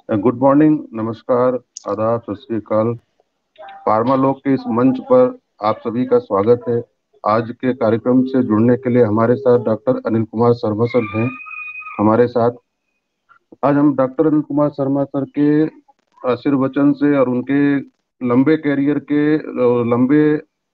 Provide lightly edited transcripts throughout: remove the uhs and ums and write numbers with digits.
Good morning, नमस्कार, आदाब, सत श्री अकाल। फार्मा लोग के इस मंच पर आप सभी का स्वागत है। आज के कार्यक्रम से जुड़ने के लिए हमारे साथ डॉक्टर अनिल कुमार शर्मा सर हैं हमारे साथ। आज हम डॉक्टर अनिल कुमार शर्मा सर के आशीर्वचन से और उनके लंबे कैरियर के लंबे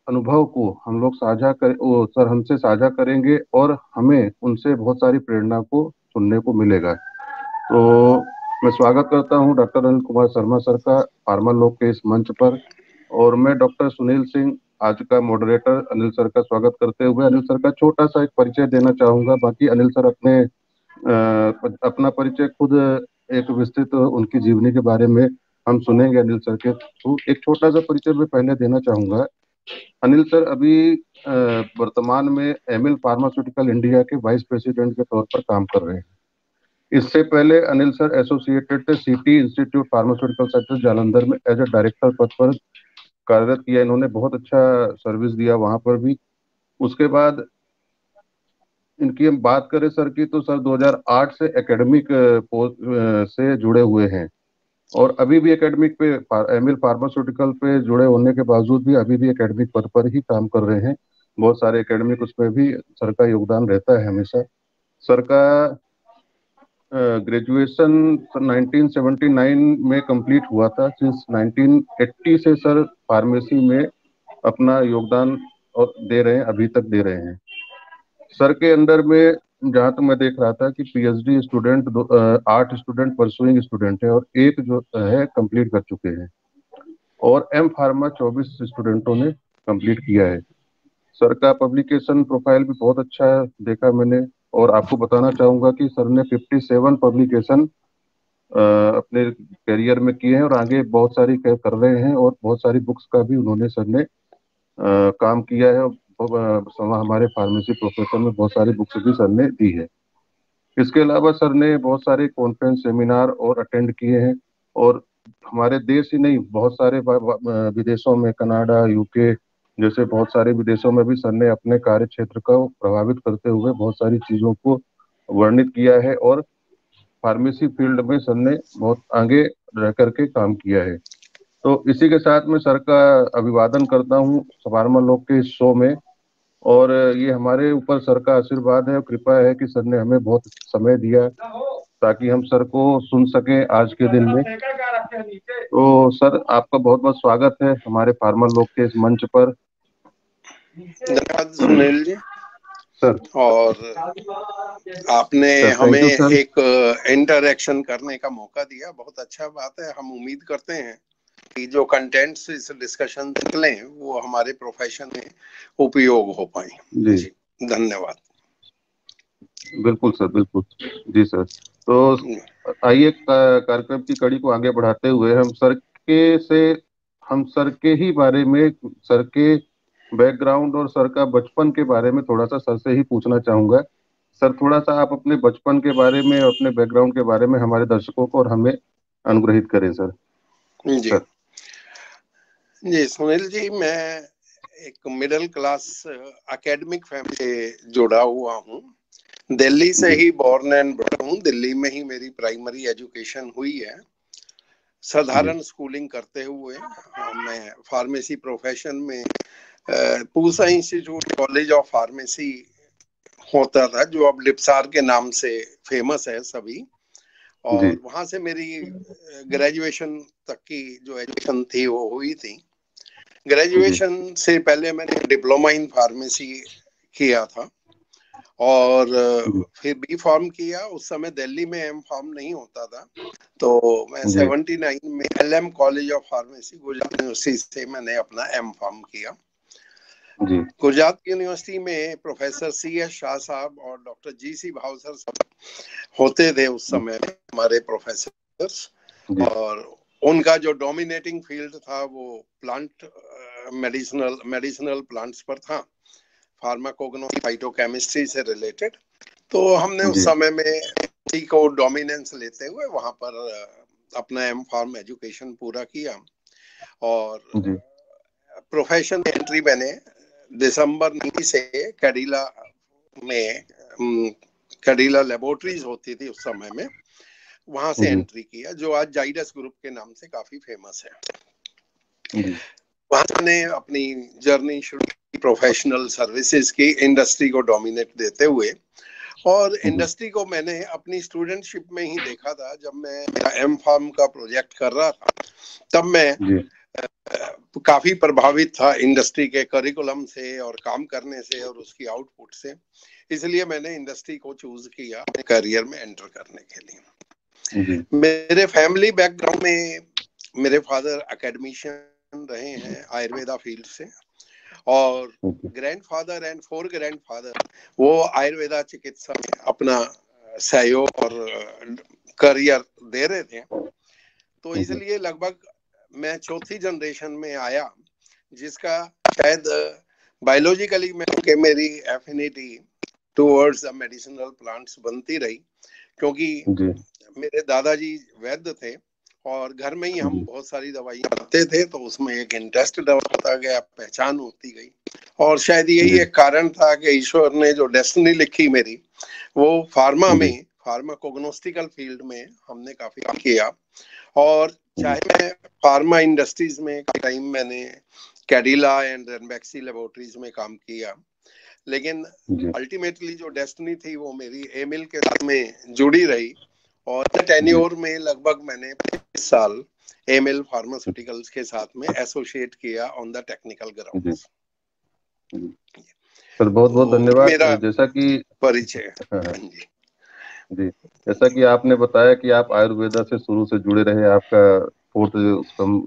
अनुभव को हम लोग सर हमसे साझा करेंगे और हमें उनसे बहुत सारी प्रेरणा को सुनने को मिलेगा। तो मैं स्वागत करता हूं डॉक्टर अनिल कुमार शर्मा सर का फार्मा लोग के इस मंच पर। और मैं डॉक्टर सुनील सिंह, आज का मॉडरेटर, अनिल सर का स्वागत करते हुए अनिल सर का छोटा सा एक परिचय देना चाहूंगा। बाकी अनिल सर अपना परिचय खुद एक विस्तृत उनकी जीवनी के बारे में हम सुनेंगे अनिल सर के थ्रू। एक छोटा सा परिचय मैं पहले देना चाहूंगा। अनिल सर अभी वर्तमान में एमिल फार्मास्यूटिकल इंडिया के वाइस प्रेसिडेंट के तौर पर काम कर रहे हैं। इससे पहले अनिल सर एसोसिएटेड थे city institute pharmaceutical sector Jalandhar में एज ए डायरेक्टर पद पर कार्यरत किया। इन्होंने बहुत अच्छा सर्विस दिया वहां पर भी। उसके बाद इनकी हम बात करें सर की, तो सर 2008 से एकेडमिक पोस्ट से जुड़े हुए हैं और अभी भी एकेडमिक पे एमिल फार्मास्यूटिकल पे जुड़े होने के बावजूद भी अभी भी एकेडमिक पद पर ही काम कर रहे हैं। बहुत सारे एकेडमिक उसमें भी सर का योगदान रहता है हमेशा। सर का ग्रेजुएशन 1979 में कंप्लीट हुआ था। सिंस 1980 से सर फार्मेसी में अपना योगदान और दे रहे हैं, अभी तक दे रहे हैं। सर के अंडर में जहाँ तक मैं देख रहा था कि PhD student 8 student pursuing student है और एक जो है कंप्लीट कर चुके हैं और एम फार्मा 24 स्टूडेंटों ने कंप्लीट किया है। सर का पब्लिकेशन प्रोफाइल भी बहुत अच्छा देखा मैंने और आपको बताना चाहूंगा कि सर ने 57 पब्लिकेशन अपने करियर में किए हैं और आगे बहुत सारी कर रहे हैं और बहुत सारी बुक्स का भी उन्होंने सर ने काम किया है। हमारे फार्मेसी प्रोफेशन में बहुत सारी बुक्स भी सर ने दी है। इसके अलावा सर ने बहुत सारे कॉन्फ्रेंस सेमिनार और अटेंड किए हैं और हमारे देश ही नहीं, बहुत सारे विदेशों में, कनाडा, यूके जैसे बहुत सारे विदेशों में भी सर ने अपने कार्य क्षेत्र को प्रभावित करते हुए बहुत सारी चीजों को वर्णित किया है और फार्मेसी फील्ड में सर ने बहुत आगे रह करके काम किया है। तो इसी के साथ मैं सर का अभिवादन करता हूँ फार्मा लोग के इस शो में। और ये हमारे ऊपर सर का आशीर्वाद है और कृपा है कि सर ने हमें बहुत समय दिया ताकि हम सर को सुन सकें आज के दिन में। तो सर, आपका बहुत बहुत स्वागत है हमारे फार्मा लोग के इस मंच पर। धन्यवाद सुनील जी। सर, और आपने सर थैंक हमें यू सर। एक इंटरेक्शन करने का मौका दिया, बहुत अच्छा बात है। हम उम्मीद करते हैं कि जो कंटेंट्स इस डिस्कशन निकले वो हमारे प्रोफेशन में उपयोग हो पाए। जी धन्यवाद। बिल्कुल सर, बिल्कुल। जी सर। तो आइए कार्यक्रम की कड़ी को आगे बढ़ाते हुए हम सर के ही बारे में, सर के बैकग्राउंड और सर का बचपन के बारे में थोड़ा सा सर से ही पूछना चाहूंगा। सर, थोड़ा सा आप अपने बचपन के बारे में और अपने बैकग्राउंड के बारे में हमारे दर्शकों को और हमें अनुग्रहित करें सर। जी सर। जी सुनील जी, मैं एक मिडिल क्लास एकेडमिक फैमिली से जुड़ा हुआ हूँ। दिल्ली से ही बॉर्न एंड ब्रॉट हूँ। दिल्ली में ही मेरी प्राइमरी एजुकेशन हुई है। साधारण स्कूलिंग करते हुए मैं फार्मेसी प्रोफेशन में Pusa institute college of pharmacy होता था, जो अब लिप्सार के नाम से फेमस है सभी। और वहां से मेरी ग्रेजुएशन तक की जो एजुकेशन थी वो हुई थी। ग्रेजुएशन से पहले मैंने डिप्लोमा इन फार्मेसी किया था और फिर बी फार्म किया। उस समय दिल्ली में एम फार्म नहीं होता था, तो मैं 79 में LM college of pharmacy Gujarat university से मैंने अपना एम फार्म किया। गुजरात यूनिवर्सिटी में प्रोफेसर CS शाह साहब और डॉक्टर GC भावसर साहब होते थे उस समय हमारे प्रोफेसर्स। और उनका जो डोमिनेटिंग फील्ड था वो प्लांट मेडिसिनल प्लांट्स पर था, फार्माकोग्नोसी फाइटोकेमिस्ट्री से रिलेटेड। तो हमने उस समय में उसी को डोमिनेंस लेते हुए वहां पर अपना एम फार्म एजुकेशन पूरा किया और प्रोफेशन एंट्री मैंने दिसंबर 19 से कैडिला लेबोरेटरीज होती थी उस समय में, वहां से एंट्री किया, जो आज जाइडस ग्रुप के नाम से काफी फेमस है। वहां से मैंने अपनी जर्नी शुरू की प्रोफेशनल सर्विसेज की, इंडस्ट्री को डोमिनेट देते हुए। और इंडस्ट्री को मैंने अपनी स्टूडेंटशिप में ही देखा था। जब मैं मेरा एम फार्म का प्रोजेक्ट कर रहा था, तब मैं काफी प्रभावित था इंडस्ट्री के करिकुलम से और काम करने से और उसकी आउटपुट से। इसलिए मैंने इंडस्ट्री को चूज किया अपने करियर में एंटर करने के लिए। मेरे फैमिली बैकग्राउंड में मेरे फादर एकेडमिशियन रहे हैं आयुर्वेदा फील्ड से, और ग्रैंडफादर एंड फोर ग्रैंडफादर वो आयुर्वेदा चिकित्सा में अपना सहयोग और करियर दे रहे थे। तो इसलिए लगभग मैं चौथी जनरेशन में आया, जिसका शायद बायोलॉजिकली में मेरी एफिनिटी टुवर्ड्स मेडिसिनल प्लांट्स बनती रही, क्योंकि मेरे दादाजी वैद्य थे और घर में ही हम बहुत सारी दवाइयां बनाते थे, तो उसमें एक इंटरेस्ट डेवलप होता गया, पहचान होती गई। और शायद यही एक कारण था कि ईश्वर ने जो डेस्टिनी लिखी मेरी, वो फार्मा में, फार्माकोग्नोस्टिकल फील्ड में हमने काफी काम किया। और चाहे मैं फार्मा इंडस्ट्रीज में टाइम मैंने कैडिला एंड रेनबैक्सी लेबोरेटरीज में काम किया, लेकिन अल्टीमेटली जो डेस्टिनी थी वो मेरी एमिल के साथ में जुड़ी रही। और टेन्योर में लगभग मैंने 25 साल एमिल फार्मास्यूटिकल्स के साथ में एसोसिएट किया on the technical ground. Sir बहुत बहुत धन्यवाद। मेरा जैसा कि परिचय जी, जैसा कि आपने बताया कि आप आयुर्वेदा से शुरू से जुड़े रहे, आपका फोर्थ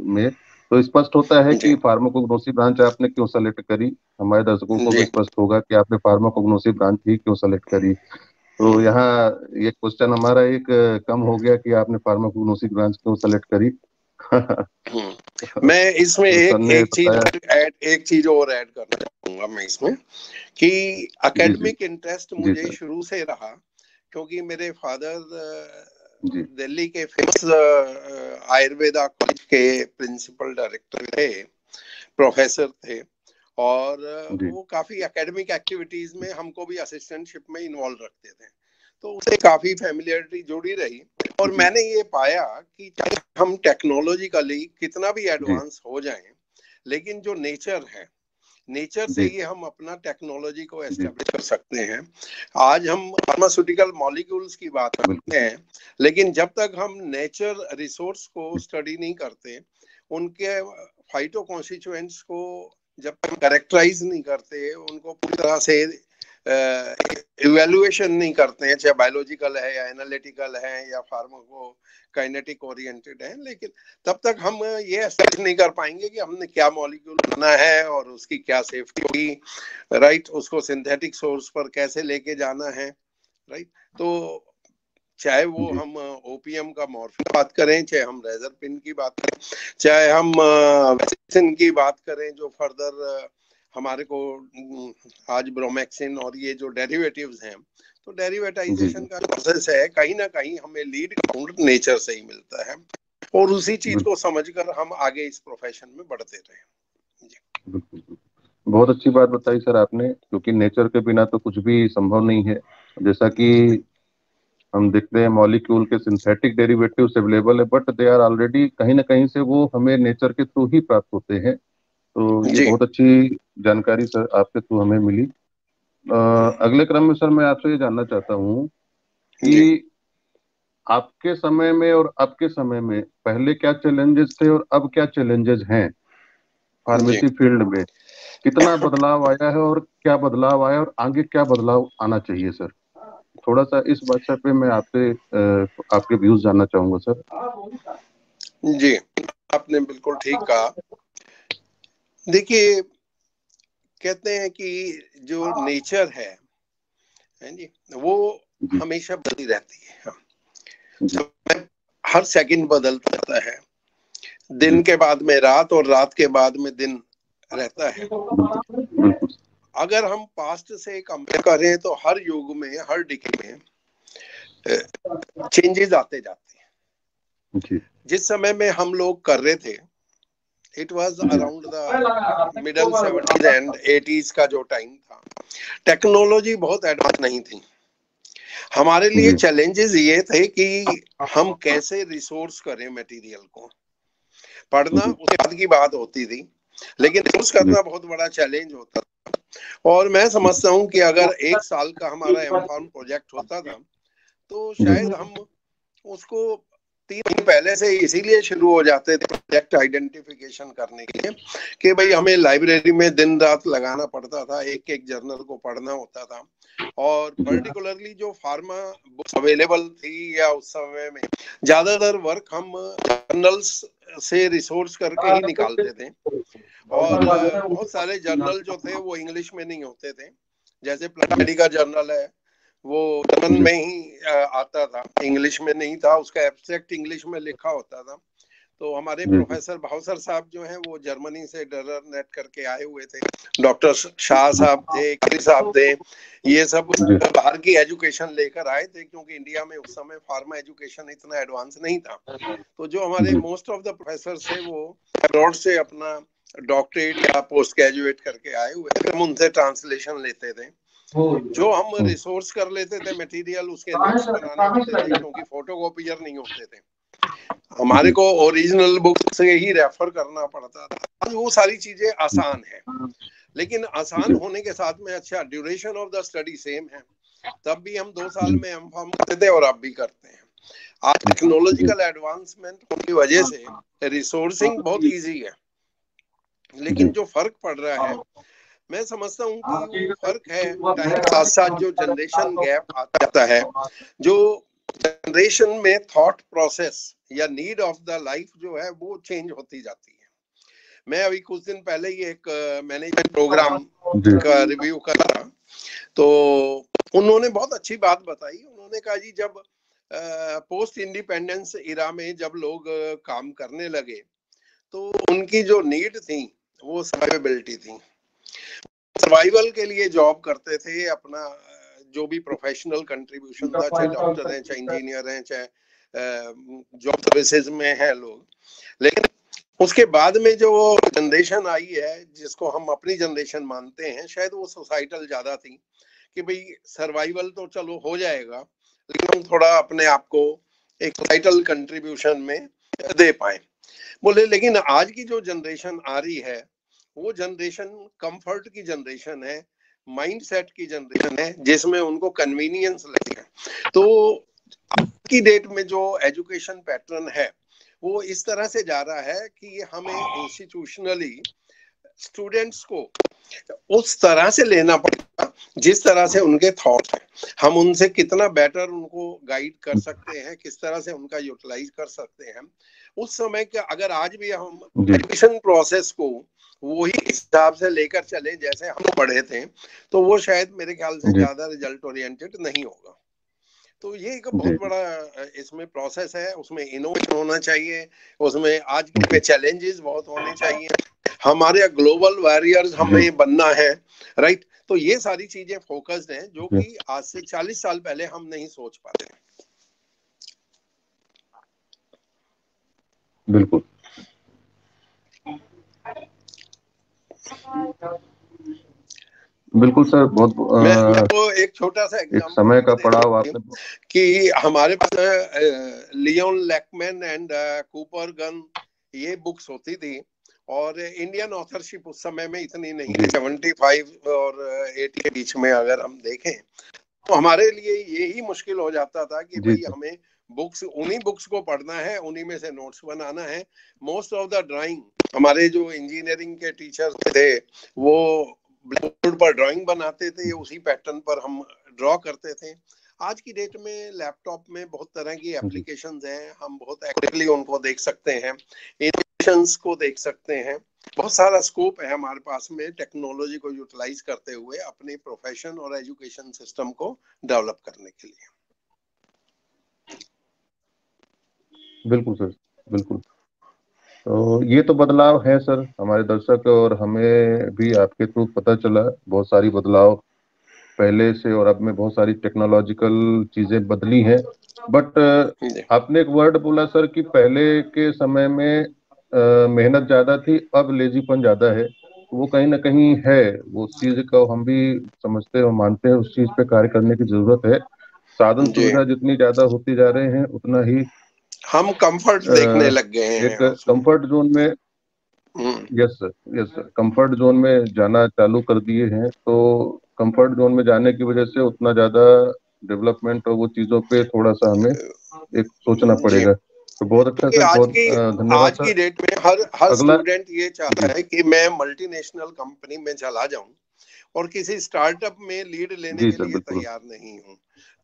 में, तो स्पष्ट होता है कि फार्माकोग्नोसी ब्रांच आपने क्यों सेलेक्ट करी। हमारे दर्शकों को भी स्पष्ट होगा कि आपने फार्माकोग्नोसी ब्रांच ही क्यों सेलेक्ट करी। तो यहाँ ये क्वेश्चन हमारा एक कम हो गया कि आपने फार्माकोग्नोसी ब्रांच क्यों सेलेक्ट करी। मैं इसमें एक चीज और ऐड करना चाहूंगा मैं इसमें, कि एकेडमिक इंटरेस्ट मुझे शुरू से रहा, क्योंकि मेरे फादर दिल्ली के फेमस आयुर्वेदा कॉलेज के प्रिंसिपल डायरेक्टर थे, प्रोफेसर थे, और वो काफी एकेडमिक एक्टिविटीज में हमको भी असिस्टेंटशिप में इन्वॉल्व रखते थे, तो उससे काफी फैमिलियरिटी जुड़ी रही। और मैंने ये पाया कि चाहे हम टेक्नोलॉजिकली कितना भी एडवांस हो जाएं, लेकिन जो नेचर है, नेचर से ही हम अपना टेक्नोलॉजी को एस्टेब्लिश कर सकते हैं। आज हम फार्मास्यूटिकल मॉलिक्यूल्स की बात करते हैं, लेकिन जब तक हम नेचर रिसोर्स को स्टडी नहीं करते, उनके फाइटो कॉन्स्टिट्यूएंट्स को जब तक कैरेक्टराइज नहीं करते, उनको पूरी तरह से इवैल्यूएशन नहीं करते हैं, चाहे बायोलॉजिकल है या एनालिटिकल है या फार्माको काइनेटिक ओरिएंटेड है, लेकिन तब तक हम ये एस्टेब्लिश नहीं कर पाएंगे कि हमने क्या मॉलिक्यूल बनाना है और उसकी क्या सेफ्टी होगी, राइट, उसको सिंथेटिक सोर्स पर कैसे लेके जाना है, राइट। तो चाहे वो हम ओपीएम का मॉर्फिन बात करें, चाहे हम रेजरपिन की बात करें, चाहे हम वैक्सीन की बात करें, जो फर्दर हमारे को आज ब्रोमैक्सिन और ये जो डेरिवेटिव्स हैं, तो डेरिवेटाइजेशन का प्रोसेस है, कहीं ना कहीं हमें लीड ग्राउंड नेचर से ही मिलता है, और उसी चीज को समझकर हम आगे इस प्रोफेशन में बढ़ते रहे। बहुत अच्छी बात बताई सर आपने, क्योंकि नेचर के बिना तो कुछ भी संभव नहीं है। जैसा कि हम देखते हैं मॉलिक्यूल के सिंथेटिक डेरिवेटिव्स अवेलेबल है, बट दे आर ऑलरेडी कहीं ना कहीं से वो हमें नेचर के थ्रू ही प्राप्त होते हैं। तो ये बहुत अच्छी जानकारी सर आपके थ्रू हमें मिली। अगले क्रम में सर मैं आपसे ये जानना चाहता हूँ कि आपके समय में और अब के समय में पहले क्या चैलेंजेस थे और अब क्या चैलेंजेस हैं फार्मेसी फील्ड में, कितना बदलाव आया है और क्या बदलाव आया और आगे क्या बदलाव आना चाहिए सर। थोड़ा सा इस बात पे मैं आपसे आपके व्यूज जानना चाहूंगा सर। जी, आपने बिल्कुल ठीक कहा। देखिए, कहते हैं कि जो नेचर है जी, वो हमेशा बदलती रहती है, समय हर सेकंड बदलता रहता है, दिन के बाद में रात और रात के बाद में दिन रहता है। अगर हम पास्ट से कंपेयर करें तो हर युग में, हर डिकेड में चेंजेस आते जाते हैं। जिस समय में हम लोग कर रहे थे, it was around the middle 70s and 80s का जो टाइम था, टेक्नोलॉजी बहुत एडवांस नहीं थी, हमारे लिए जी चैलेंजेस ये थे कि हम कैसे रिसोर्स करें मटेरियल को। पढ़ना जी उसके बाद की बात होती थी, लेकिन रिसोर्स जी करना बहुत बड़ा चैलेंज होता था। और मैं समझता हूँ कि अगर 1 साल का हमारा एमफार्म प्रोजेक्ट होता था तो जी शायद हम उसको 3 दिन पहले से इसीलिए शुरू हो जाते थे प्रोजेक्ट आइडेंटिफिकेशन करने के लिए कि भाई हमें लाइब्रेरी में दिन रात लगाना पड़ता था, एक एक जर्नल को पढ़ना होता था। और जी पर्टिकुलरली जो फार्मा बुक्स अवेलेबल थी या उस समय में ज्यादातर वर्क हम जर्नल्स से रिसोर्स करके ही निकालते थे। और बहुत सारे जर्नल जो थे वो इंग्लिश में नहीं होते थे। जैसे प्लाटी का जर्नल है वो जर्मन में ही आता था, इंग्लिश में नहीं था, उसका एब्स्ट्रैक्ट इंग्लिश में लिखा होता था। तो हमारे जी प्रोफेसर भावसर साहब जो हैं वो जर्मनी से डरर नेट करके आए हुए थे, डॉक्टर शाह साहब थे, करी साहब थे, ये सब जी बाहर की एजुकेशन लेकर आए थे क्योंकि इंडिया में उस समय फार्मा एजुकेशन इतना एडवांस नहीं था। तो जो हमारे जी मोस्ट ऑफ द प्रोफेसर थे वो अब्रॉड से अपना डॉक्टरेट या पोस्ट ग्रेजुएट करके आए हुए थे, हम उनसे ट्रांसलेशन लेते थे। जो हम रिसोर्स कर लेते थे मटेरियल, उसके नोट्स बनाने होते थे क्योंकि फोटोकॉपियर नहीं होते थे, हमारे जी को ओरिजिनल बुक से ही रेफर करना पड़ता था। आज वो सारी चीजें आसान है, लेकिन आसान जी होने के साथ में अच्छा duration of the study same है। तब भी हम 2 साल में एमफार्म करते थे और अब भी करते हैं। आज जी टेक्नोलॉजिकल एडवांसमेंट की वजह से रिसोर्सिंग बहुत इजी है, लेकिन जी जो फर्क पड़ रहा है मैं समझता हूँ कि वो फर्क है टाइम के साथ साथ जो जनरेशन गैप आता है, जो जनरेशन में थॉट प्रोसेस या नीड ऑफ द लाइफ जो है वो चेंज होती जाती है। मैं अभी कुछ दिन पहले ही एक मैनेजमेंट प्रोग्राम जी का रिव्यू कर रहा, तो उन्होंने बहुत अच्छी बात बताई। उन्होंने कहा जी जब पोस्ट इंडिपेंडेंस इरा में जब लोग काम करने लगे तो उनकी जो नीड थी वो सर्वाइवेबिलिटी थी, सर्वाइवल के लिए जॉब करते थे। अपना जो भी प्रोफेशनल कंट्रीब्यूशन था, चाहे डॉक्टर हैं, चाहे इंजीनियर हैं, चाहे जॉब सर्विसेज में है लोग। लेकिन उसके बाद में जो जनरेशन आई है जिसको हम अपनी जनरेशन मानते हैं, शायद वो सोसाइटल ज्यादा थी कि भाई सर्वाइवल तो चलो हो जाएगा, लेकिन हम थोड़ा अपने आप को एक सोसाइटल कंट्रीब्यूशन में दे पाए बोले। लेकिन आज की जो जनरेशन आ रही है वो जनरेशन कंफर्ट की जनरेशन है, माइंडसेट की जनरेशन है, जिसमें उनको कन्वीनियंस लगेगा। तो आज की डेट में जो एजुकेशन पैटर्न है वो इस तरह से जा रहा है कि हमें इंस्टीट्यूशनली स्टूडेंट्स को उस तरह से लेना पड़ेगा जिस तरह से उनके थॉट है। हम उनसे कितना बेटर उनको गाइड कर सकते हैं, किस तरह से उनका यूटिलाइज कर सकते हैं उस समय के। अगर आज भी हम जी एजुकेशन प्रोसेस को वही हिसाब से लेकर चले जैसे हम पढ़े थे तो वो शायद मेरे ख्याल से जी ज्यादा रिजल्ट ओरिएंटेड नहीं होगा। तो ये एक जी बहुत बड़ा इसमें प्रोसेस है, उसमें इनोवेशन होना चाहिए, उसमें आज के जी चैलेंजेस बहुत होने चाहिए, हमारे ग्लोबल वॉरियर्स जी हमें बनना है, राइट। तो ये सारी चीजें फोकस्ड हैं जो जी कि आज से 40 साल पहले हम नहीं सोच पाते। बिल्कुल बिल्कुल सर। बहुत मैं तो एक छोटा सा एक एग्जांपल समय आपको का देता पड़ाव हूँ आपने। कि हमारे पास लियोन लैकमैन एंड कूपर गन ये बुक्स होती थी, और इंडियन ऑथरशिप उस समय में इतनी नहीं थी, जी 75 और 80 के बीच में अगर हम देखें तो हमारे लिए यही मुश्किल हो जाता था कि जी भाई हमें बुक्स, उन्हीं बुक्स को पढ़ना है, उन्हीं में से नोट्स बनाना है। मोस्ट ऑफ द ड्राइंग हमारे जो इंजीनियरिंग के टीचर्स थे वो ब्लैक बोर्ड पर ड्राइंग बनाते थे, उसी पैटर्न पर हम ड्रॉ करते थे। आज की डेट में लैपटॉप में बहुत तरह की जी एप्लीकेशंस हैं, हम बहुत एक्टिवली उनको देख सकते हैं, इनोवेशंस को देख सकते हैं। बहुत सारा स्कोप है हमारे पास में टेक्नोलॉजी को यूटिलाइज करते हुए अपने प्रोफेशन और एजुकेशन सिस्टम को डेवलप करने के लिए। बिल्कुल सर बिल्कुल। तो ये तो बदलाव है सर, हमारे दर्शक और हमें भी आपके थ्रू पता चला बहुत सारी बदलाव पहले से और अब में बहुत सारी टेक्नोलॉजिकल चीजें बदली हैं। बट जी आपने एक वर्ड बोला सर कि पहले के समय में मेहनत ज्यादा थी, अब लेजीपन ज्यादा है। वो कहीं ना कहीं है, वो उस चीज को हम भी समझते हैं और मानते हैं, उस चीज पे कार्य करने की जरूरत है। साधन जी, सुविधा जितनी ज्यादा होती जा रहे हैं उतना ही हम कंफर्ट देखने लग गए हैं एक उसमें। कंफर्ट जोन में, hmm, yes sir, yes sir, comfort zone में जाना चालू कर दिए हैं। तो कंफर्ट जोन में जाने की वजह से उतना ज्यादा डेवलपमेंट और वो चीजों पे थोड़ा सा हमें एक सोचना जी, पड़ेगा। तो बहुत अच्छा क्योंकि सर, बहुत धन्यवाद आज सर। की डेट में हर हर अगला। स्टूडेंट ये चाहता जी। है कि मैं मल्टीनेशनल कंपनी में चला जाऊं और किसी स्टार्टअप में लीड लेने जी के सर, लिए बिल्कुल तैयार नहीं हूं।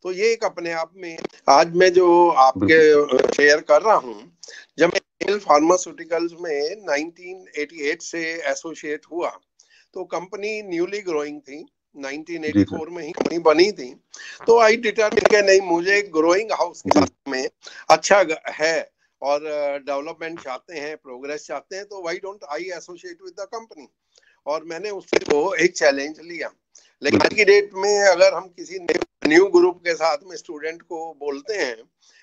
तो ये एक अपने आप में, आज मैं जो आपके बिल्कुल सर। शेयर कर रहा हूं, जब मैं फार्मास्यूटिकल्स में 1988 से एसोसिएट हुआ, तो कंपनी न्यूली ग्रोइंग थी, जी सर। 1984 में ही कंपनी बनी थी। तो आई डिटरमिन कि नहीं, मुझे ग्रोइंग हाउस के जी साथ में अच्छा है और डेवलपमेंट चाहते हैं, प्रोग्रेस चाहते हैं, तो why don't I associate with the company. और मैंने उसको एक चैलेंज लिया। लेकिन आज बिल्कुल। की डेट में अगर हम किसी न्यू ग्रुप के साथ में स्टूडेंट को बोलते हैं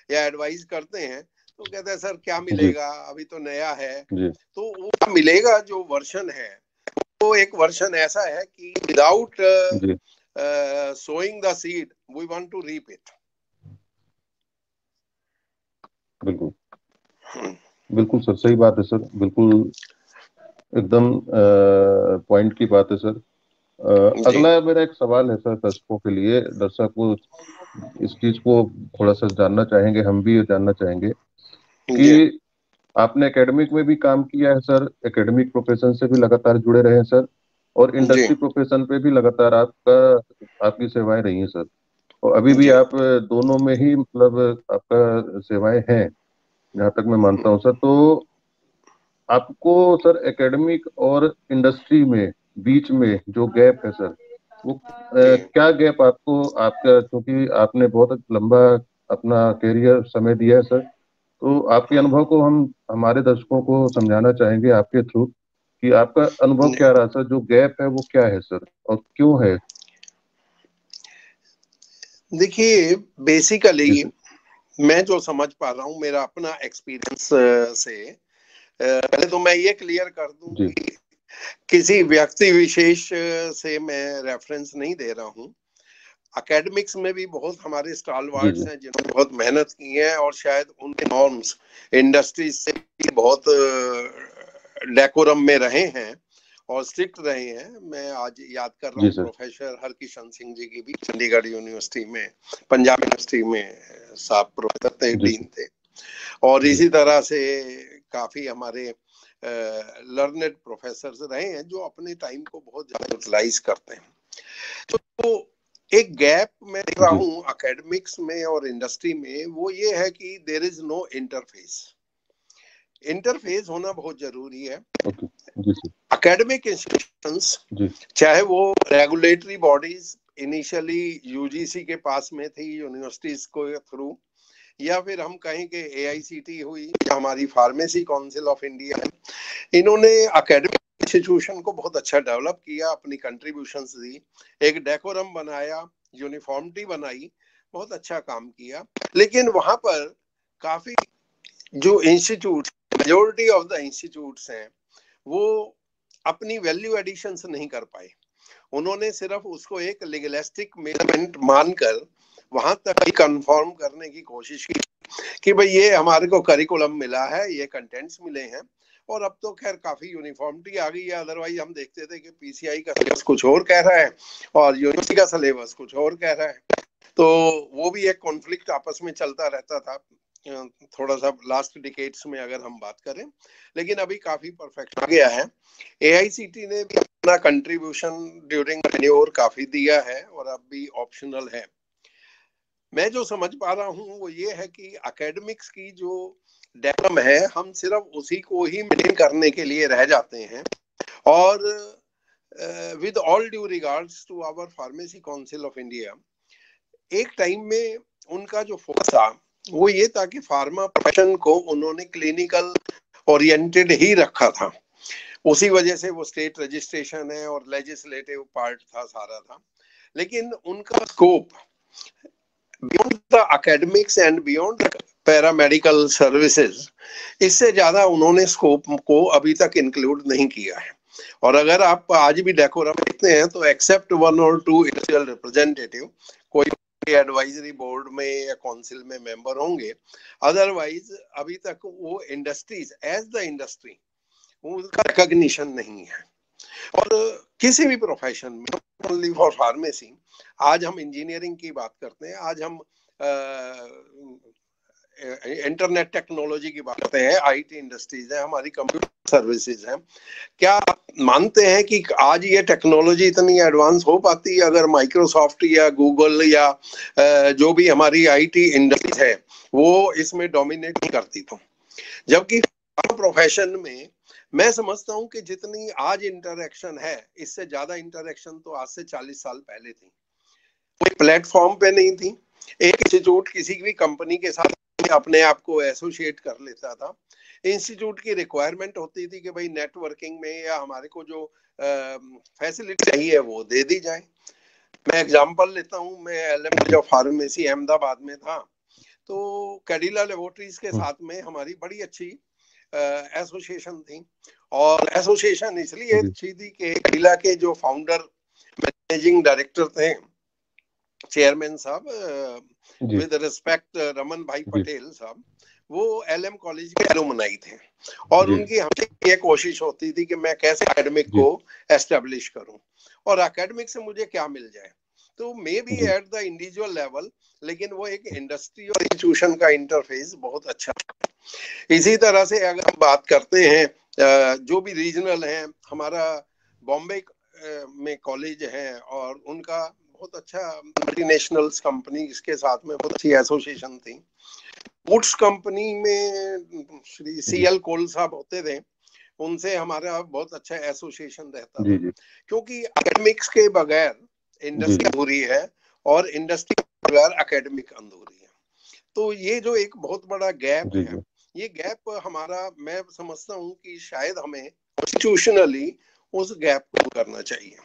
या एडवाइस करते हैं, तो कहते हैं सर क्या जी मिलेगा, अभी तो नया है। जी तो वो मिलेगा जो वर्जन है, वो एक वर्जन ऐसा है कि विदाउट जी। Sowing the seed we want to reap it. बिल्कुल बिल्कुल सर, सही बात है सर, बिल्कुल एकदम पॉइंट की बात है सर। जी, अगला मेरा एक सवाल है सर, दर्शकों के लिए। दर्शक को इस चीज को थोड़ा सा जानना चाहेंगे, हम भी ये जानना चाहेंगे कि जी, आपने एकेडमिक में भी काम किया है सर, एकेडमिक प्रोफेशन से भी लगातार जुड़े रहे हैं सर, और जी, इंडस्ट्री प्रोफेशन पे भी लगातार आपकी सेवाएं रही हैं सर, और अभी भी जी, आप दोनों में ही मतलब आपका सेवाएं हैं, जहाँ तक मैं मानता हूँ सर। तो आपको सर एकेडमिक और इंडस्ट्री में बीच में जो गैप है सर, वो जी। क्या गैप आपको, आपका, क्योंकि आपने बहुत लंबा अपना कैरियर समय दिया है सर, तो आपके अनुभव को हम हमारे दर्शकों को समझाना चाहेंगे आपके थ्रू कि आपका अनुभव क्या रहा सर, जो गैप है वो क्या है सर, और क्यों है। देखिए, जी बेसिकली सर। मैं जो समझ पा रहा हूँ मेरा अपना एक्सपीरियंस से, पहले तो मैं ये क्लियर कर दूं जी कि किसी व्यक्ति विशेष से मैं रेफरेंस नहीं दे रहा हूँ। एकेडमिक्स में भी बहुत हमारे जी स्टालवार्ड्स जी हैं जिन्होंने बहुत मेहनत की है, और शायद उनके नॉर्म्स इंडस्ट्री से भी बहुत डेकोरम में रहे हैं और स्ट्रिक्ट रहे हैं। मैं आज याद कर रहा जी हूँ सर। प्रोफेसर हरकिशन सिंह जी की भी, चंडीगढ़ यूनिवर्सिटी में, पंजाब यूनिवर्सिटी में साहब प्रोफेसर थे, जी डीन सर। थे। और जी इसी तरह से काफी हमारे लर्नेड प्रोफेसर रहे हैं जो अपने टाइम को बहुत ज्यादा यूटिलाइज करते हैं। तो एक गैप मैं देख रहा जी। हूँ एकेडमिक्स में और इंडस्ट्री में, वो ये है कि there is no interface. Interface होना बहुत जरूरी है। ओके। जी सर। एकेडमिक इंस्टीट्यूशंस, जी चाहे वो रेगुलेटरी बॉडीज इनिशियली यूजीसी के पास में थी यूनिवर्सिटीज को थ्रू, या फिर हम कहें कि एआईसीटी हुई, या हमारी फार्मेसी काउंसिल ऑफ इंडिया है, इन्होंने एकेडमिक इंस्टीट्यूशन को बहुत अच्छा डेवलप किया, अपनी कंट्रीब्यूशंस दी, एक डेकोरम बनाया, यूनिफॉर्मिटी बनाई, बहुत अच्छा काम किया। लेकिन वहां पर काफी जो institute, majority of the institutes हैं, वो अपनी वैल्यू एडिशंस नहीं कर पाए। उन्होंने सिर्फ उसको एक लीगलिस्टिक मेजरमेंट मानकर वहां तक ही कंफर्म करने की कोशिश की कि भाई ये हमारे को करिकुलम मिला है, ये कंटेंट्स मिले हैं। और अब तो खैर काफी यूनिफॉर्मिटी आ गई है, अदरवाइज हम देखते थे कि पीसीआई का सिलेबस कुछ और कह रहा है और यूनिवर्सिटी का सिलेबस कुछ और कह रहा है। तो वो भी एक कॉन्फ्लिक्ट आपस में चलता रहता था, थोड़ा सा लास्ट डिकेड्स में अगर हम बात करें। लेकिन अभी काफी परफेक्ट आ गया है। एआईसीटी ने भी अपना कंट्रीब्यूशन ड्यूरिंग टेन्योर काफी दिया है और अब भी ऑप्शनल है। मैं जो समझ पा रहा हूँ वो ये है कि एकेडमिक्स की जो डेवलप है, हम सिर्फ उसी को ही मेंटेन करने के लिए रह जाते हैं। और with all due regards to our pharmacy council of India, एक टाइम में उनका जो फोकस था वो ये था कि फार्मा प्रोफेशन को उन्होंने क्लिनिकल ओरिएंटेड ही रखा था। उसी वजह से वो स्टेट रजिस्ट्रेशन है और लेजिस्लेटिव पार्ट था, सारा था। लेकिन उनका scope beyond the academics and beyond the paramedical services, इससे ज्यादा उन्होंने स्कोप को अभी तक इंक्लूड नहीं किया है। और अगर आप आज भी डेकोरम देखते हैं तो एक्सेप्ट वन और टू इंडस्ट्रियल रिप्रेजेंटेटिव, कोई एडवाइजरी बोर्ड में या काउंसिल में मेंबर होंगे। अदरवाइज अभी तक वो इंडस्ट्रीज एज द इंडस्ट्री उसका रिकॉग्निशन नहीं है। और किसी भी प्रोफेशन में, ओनली फॉर फार्मेसी, आज हम इंजीनियरिंग की बात करते हैं, आज हम इंटरनेट टेक्नोलॉजी की बात करते हैं, आईटी इंडस्ट्रीज है, हमारी कंप्यूटर सर्विसेज हैं। क्या आप मानते हैं कि आज ये टेक्नोलॉजी इतनी एडवांस हो पाती है अगर माइक्रोसॉफ्ट या गूगल या जो भी हमारी आईटी इंडस्ट्रीज है वो इसमें डोमिनेट नहीं करती? तो जबकि प्रोफेशन में मैं समझता हूं कि जितनी आज इंटरेक्शन है, इससे ज्यादा इंटरेक्शन तो आज से 40 साल पहले थी। कोई प्लेटफॉर्म पे नहीं थी। एक इंस्टीट्यूट किसी भी कंपनी के साथ अपने आप को एसोसिएट कर लेता था। इंस्टीट्यूट की रिक्वायरमेंट होती थी कि भाई नेटवर्किंग में या हमारे को जो फैसिलिटी चाहिए वो दे दी जाए। मैं एग्जांपल लेता हूं, मैं एलएम ऑफ फार्मेसी अहमदाबाद में था, तो कैडिला लेबोरेटरीज के साथ में हमारी बड़ी अच्छी एसोसिएशन थी। और एसोसिएशन इसलिए अच्छी थी कि कैडिला के जो फाउंडर मैनेजिंग डायरेक्टर थे, चेयरमैन साहब, विद रिस्पेक्ट रमन भाई पटेल साहब, वो एलएम कॉलेज के एलुमनाई थे। और उनकी हमेशा ये कोशिश होती थी कि मैं कैसे एकेडमिक को एस्टेब्लिश करूं और एकेडमिक से मुझे क्या मिल जाए। तो may be at the individual level, लेकिन वो एक इंडस्ट्री और इंस्टीट्यूशन का इंटरफेस बहुत अच्छा है। इसी तरह से अगर हम बात करते हैं जो भी रीजनल है, हमारा बॉम्बे में कॉलेज है और उनका बहुत अच्छा मल्टीनेशनल्स कंपनी के साथ में बहुत अच्छी एसोसिएशन थी। वुड्स कंपनी में श्री सीएल कोल साहब होते थे, उनसे हमारा बहुत अच्छा एसोसिएशन रहता था। क्योंकि एकेडमिक्स के बगैर इंडस्ट्री अधूरी है और इंडस्ट्री के बगैर एकेडमिक अधूरी है। तो ये जो एक बहुत बड़ा गैप है, ये गैप हमारा, मैं समझता हूँ कि शायद हमें इंस्टीट्यूशनली उस गैप को करना चाहिए।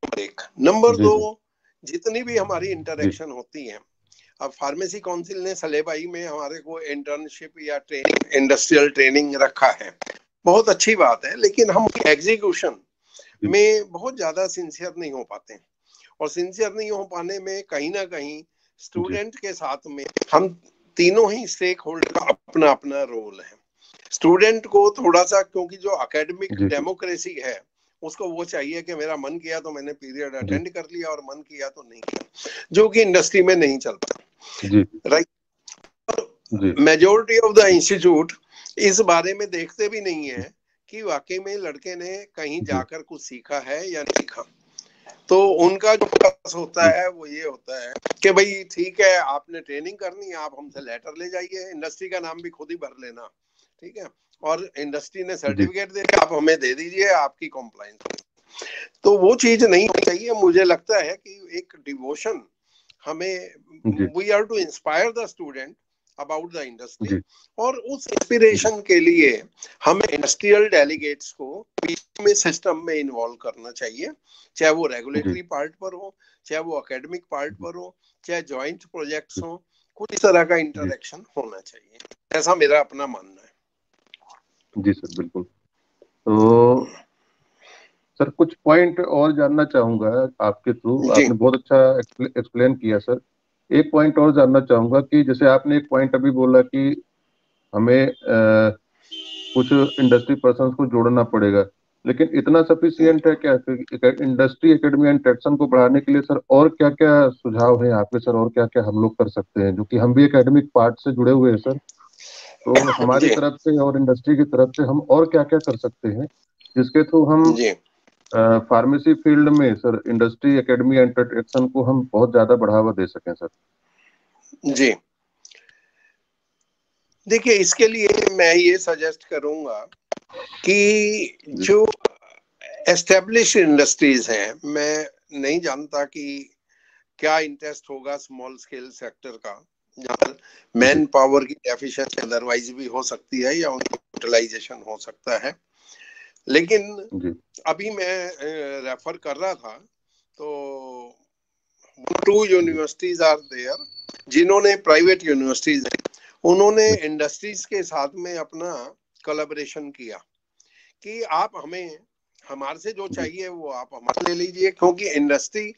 नंबर एक। नंबर दो, जितनी भी हमारी इंटरेक्शन होती है, अब फार्मेसी काउंसिल ने सलेबाई में हमारे को इंटर्नशिप या ट्रेनिंग, इंडस्ट्रियल ट्रेनिंग रखा है, बहुत अच्छी बात है, लेकिन हम एग्जीक्यूशन में बहुत ज्यादा सिंसियर नहीं हो पाते हैं। और सिंसियर नहीं हो पाने में कहीं ना कहीं स्टूडेंट के साथ में हम तीनों ही स्टेक होल्डर का अपना अपना रोल है। स्टूडेंट को थोड़ा सा, क्योंकि जो एकेडमिक डेमोक्रेसी है उसको वो चाहिए कि मेरा मन किया तो मैंने पीरियड अटेंड कर लिया और मन किया तो नहीं किया, जो कि इंडस्ट्री में नहीं चलता, right. Majority of the institute इस बारे में देखते भी नहीं है कि वाकई में लड़के ने कहीं जाकर कुछ सीखा है या नहीं सीखा। तो उनका जो फोकस होता है वो ये होता है कि भाई ठीक है, आपने ट्रेनिंग करनी है, आप हमसे लेटर ले जाइए, इंडस्ट्री का नाम भी खुद ही भर लेना, ठीक है, और इंडस्ट्री ने सर्टिफिकेट दे दिया, आप हमें दे दीजिए, आपकी कॉम्प्लायंस। तो वो चीज नहीं होनी चाहिए। मुझे लगता है कि एक डिवोशन हमें, we are to inspire the student about the industry, और उस इंस्पिरेशन के लिए हमें इंडस्ट्रियल डेलीगेट्स को बीच में सिस्टम में इन्वॉल्व करना चाहिए, चाहे वो रेगुलेटरी पार्ट पर हो, चाहे वो एकेडमिक पार्ट पर हो, चाहे जॉइंट प्रोजेक्ट्स हो, कुछ इस तरह का इंटरेक्शन होना चाहिए, ऐसा मेरा अपना मानना है। जी सर, बिल्कुल। तो सर कुछ पॉइंट और जानना चाहूंगा आपके थ्रू, आपने बहुत अच्छा एक्सप्लेन किया सर। एक पॉइंट और जानना चाहूंगा कि जैसे आपने एक पॉइंट अभी बोला कि हमें कुछ इंडस्ट्री पर्सन्स को जोड़ना पड़ेगा, लेकिन इतना सफिशियंट है क्या इंडस्ट्री एकेडमी इंटरेक्शन को बढ़ाने के लिए? सर और क्या क्या सुझाव हैं आपके सर, और क्या क्या हम लोग कर सकते हैं, जो कि हम भी एकेडमिक पार्ट से जुड़े हुए हैं सर, तो हमारी तरफ से और इंडस्ट्री की तरफ से हम और क्या क्या कर सकते हैं जिसके थ्रू हम फार्मेसी फील्ड में सर इंडस्ट्री एकेडमी इंटरेक्शन को हम बहुत ज्यादा बढ़ावा दे सकें सर? जी देखिए, इसके लिए मैं ये सजेस्ट करूंगा कि जो एस्टेब्लिश इंडस्ट्रीज हैं, मैं नहीं जानता कि क्या इंटरेस्ट होगा स्मॉल स्केल सेक्टर का, जहाँ मैन पावर की डेफिशिएंसी अदरवाइज भी हो सकती है या उनका यूटिलाइजेशन हो सकता है। लेकिन अभी मैं रेफर कर रहा था तो 2 यूनिवर्सिटीज आर देयर जिन्होंने, प्राइवेट यूनिवर्सिटीज हैं, उन्होंने इंडस्ट्रीज के साथ में अपना कोलैबोरेशन किया कि आप हमें हमारे से जो चाहिए वो आप हमारे ले लीजिए, क्योंकि इंडस्ट्री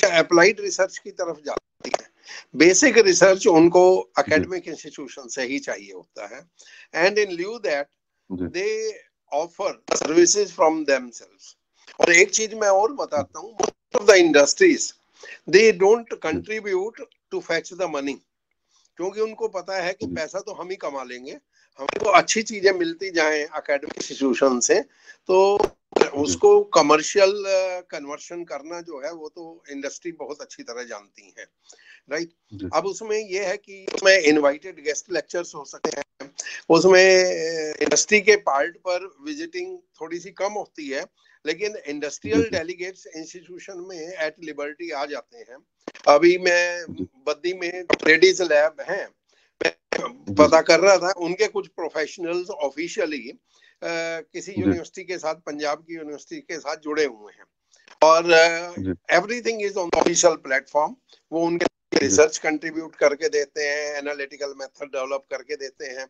अप्लाइड रिसर्च की तरफ जाती है। बेसिक रिसर्च उनको एकेडमिक इंस्टीट्यूशन से ही चाहिए होता है, and in lieu that they offer services from themselves. और एक चीज मैं और बताता हूँ, most of the industries they don't contribute to fetch the money, क्योंकि उनको पता है कि पैसा तो हम ही कमा लेंगे, हमको अच्छी चीजें मिलती जाएं एकेडमिक इंस्टीट्यूशन से, तो उसको कमर्शियल कन्वर्शन करना जो है वो तो इंडस्ट्री बहुत अच्छी तरह जानती है, राइट। अब उसमें ये है कि उसमें इनवाइटेड गेस्ट लेक्चर्स हो सकते हैं, उसमें इंडस्ट्री के पार्ट पर विजिटिंग थोड़ी सी कम होती है, लेकिन इंडस्ट्रियल डेलीगेट्स इंस्टीट्यूशन में एट लिबर्टी आ जाते हैं। अभी मैं बद्दी में लेडीज लैब है, मैं पता कर रहा था, उनके कुछ प्रोफेशनल्स ऑफिशियली किसी यूनिवर्सिटी के साथ, पंजाब की यूनिवर्सिटी के साथ जुड़े हुए हैं, और everything is on official platform. वो उनके रिसर्च कंट्रीब्यूट करके देते हैं, एनालिटिकल मेथड डेवलप करके देते हैं,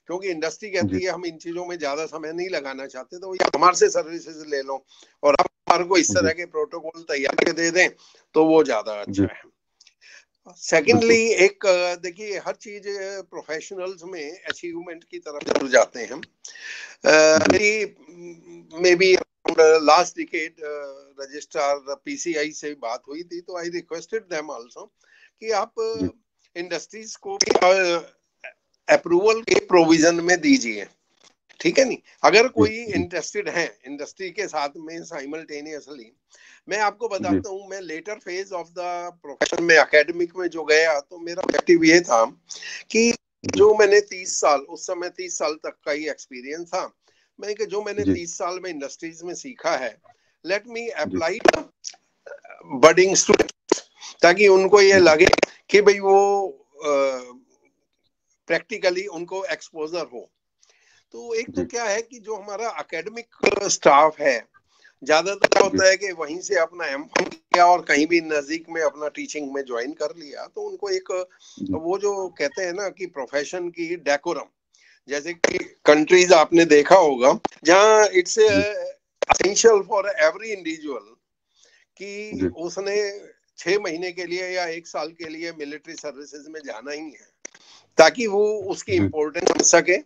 क्योंकि इंडस्ट्री कहती है हम इन चीजों में ज्यादा समय नहीं लगाना चाहते, तो हमारे से सर्विसेज ले लो और आप हमारे को इस तरह के प्रोटोकॉल तैयार करके दे दें, तो वो ज्यादा अच्छा है। सेकेंडली, एक देखिए, हर चीज प्रोफेशनल्स में अचीवमेंट की तरफ जरूर जाते हैं। May be last decade registrar PCI से बात हुई थी, तो आई रिक्वेस्टेड देम आल्सो कि आप इंडस्ट्रीज को अप्रूवल के प्रोविजन में दीजिए, ठीक है नहीं। अगर कोई इंटरेस्टेड है इंडस्ट्री के साथ में साइमल्टेनियसली, मैं आपको बताता हूँ, मैं later phase of the profession में एकेडमिक में जो गया, तो मेरा ऑब्जेक्टिव ये था कि जो मैंने 30 साल, उस समय 30 साल तक का ही एक्सपीरियंस था, मैंने कि जो मैंने 30 साल में इंडस्ट्रीज में सीखा है, let me apply budding students, ताकि उनको ये लगे कि भाई वो प्रैक्टिकली उनको एक्सपोजर हो। तो एक तो क्या है कि जो हमारा एकेडमिक स्टाफ है, ज्यादातर क्या होता है कि वहीं से अपना एमफिल किया और कहीं भी नजदीक में अपना टीचिंग में ज्वाइन कर लिया, तो उनको एक वो जो कहते हैं ना कि प्रोफेशन की डेकोरम, जैसे कि कंट्रीज आपने देखा होगा जहां it's essential for every individual कि उसने 6 महीने के लिए या 1 साल के लिए मिलिट्री सर्विसेज में जाना ही है, ताकि वो उसकी इम्पोर्टेंस समझ सके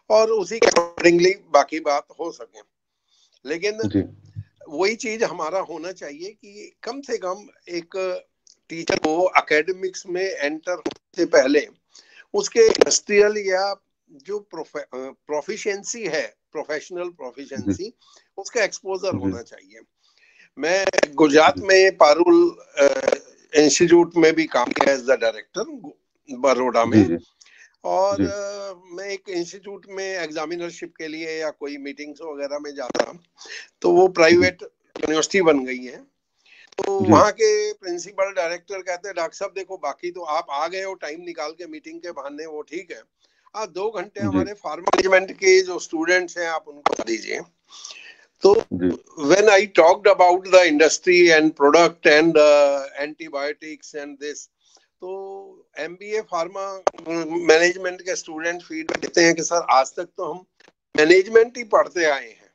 और उसी के अकॉर्डिंगली बाकी बात हो सके। लेकिन वही चीज हमारा होना चाहिए कि कम से कम एक टीचर को एकेडमिक्स में एंटर होने से पहले उसके इंडस्ट्रियल या जो प्रोफिशिएंसी है, प्रोफेशनल प्रोफिशिएंसी, उसका एक्सपोजर होना चाहिए। मैं गुजरात में पारुल इंस्टीट्यूट में भी काम किया एज द डायरेक्टर बड़ौदा में, और मैं एक इंस्टीट्यूट में एग्जामिनरशिप के लिए या कोई मीटिंग्स वगैरह में जाता, तो वो प्राइवेट यूनिवर्सिटी बन गई है, तो वहाँ के प्रिंसिपल डायरेक्टर कहते हैं, डॉक्टर साहब देखो, बाकी तो आप आ गए हो टाइम निकाल के मीटिंग के बहाने, वो ठीक है, आप 2 घंटे हमारे फार्मा मैनेजमेंट के जो स्टूडेंट्स हैं आप उनको दीजिए। तो when I talked about the industry and product and antibiotics and this, तो MBA फार्मा मैनेजमेंट के स्टूडेंट फीडबैक देते हैं कि सर आज तक तो हम मैनेजमेंट ही पढ़ते आए हैं,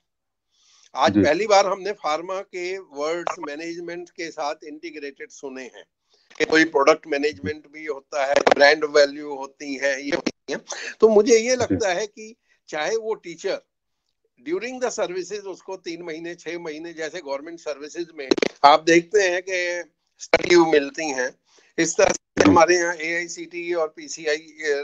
आज पहली बार हमने फार्मा के वर्ड्स मैनेजमेंट के साथ इंटीग्रेटेड सुने हैं कि कोई प्रोडक्ट मैनेजमेंट भी होता है, ब्रांड वैल्यू होती है, ये होती है। तो मुझे ये लगता है कि चाहे वो टीचर ड्यूरिंग द सर्विसेज उसको 3 महीने 6 महीने, जैसे गवर्नमेंट सर्विसेज में आप देखते हैं कि स्टडी मिलती हैं, इस तरह से हमारे यहाँ AICTE और PCI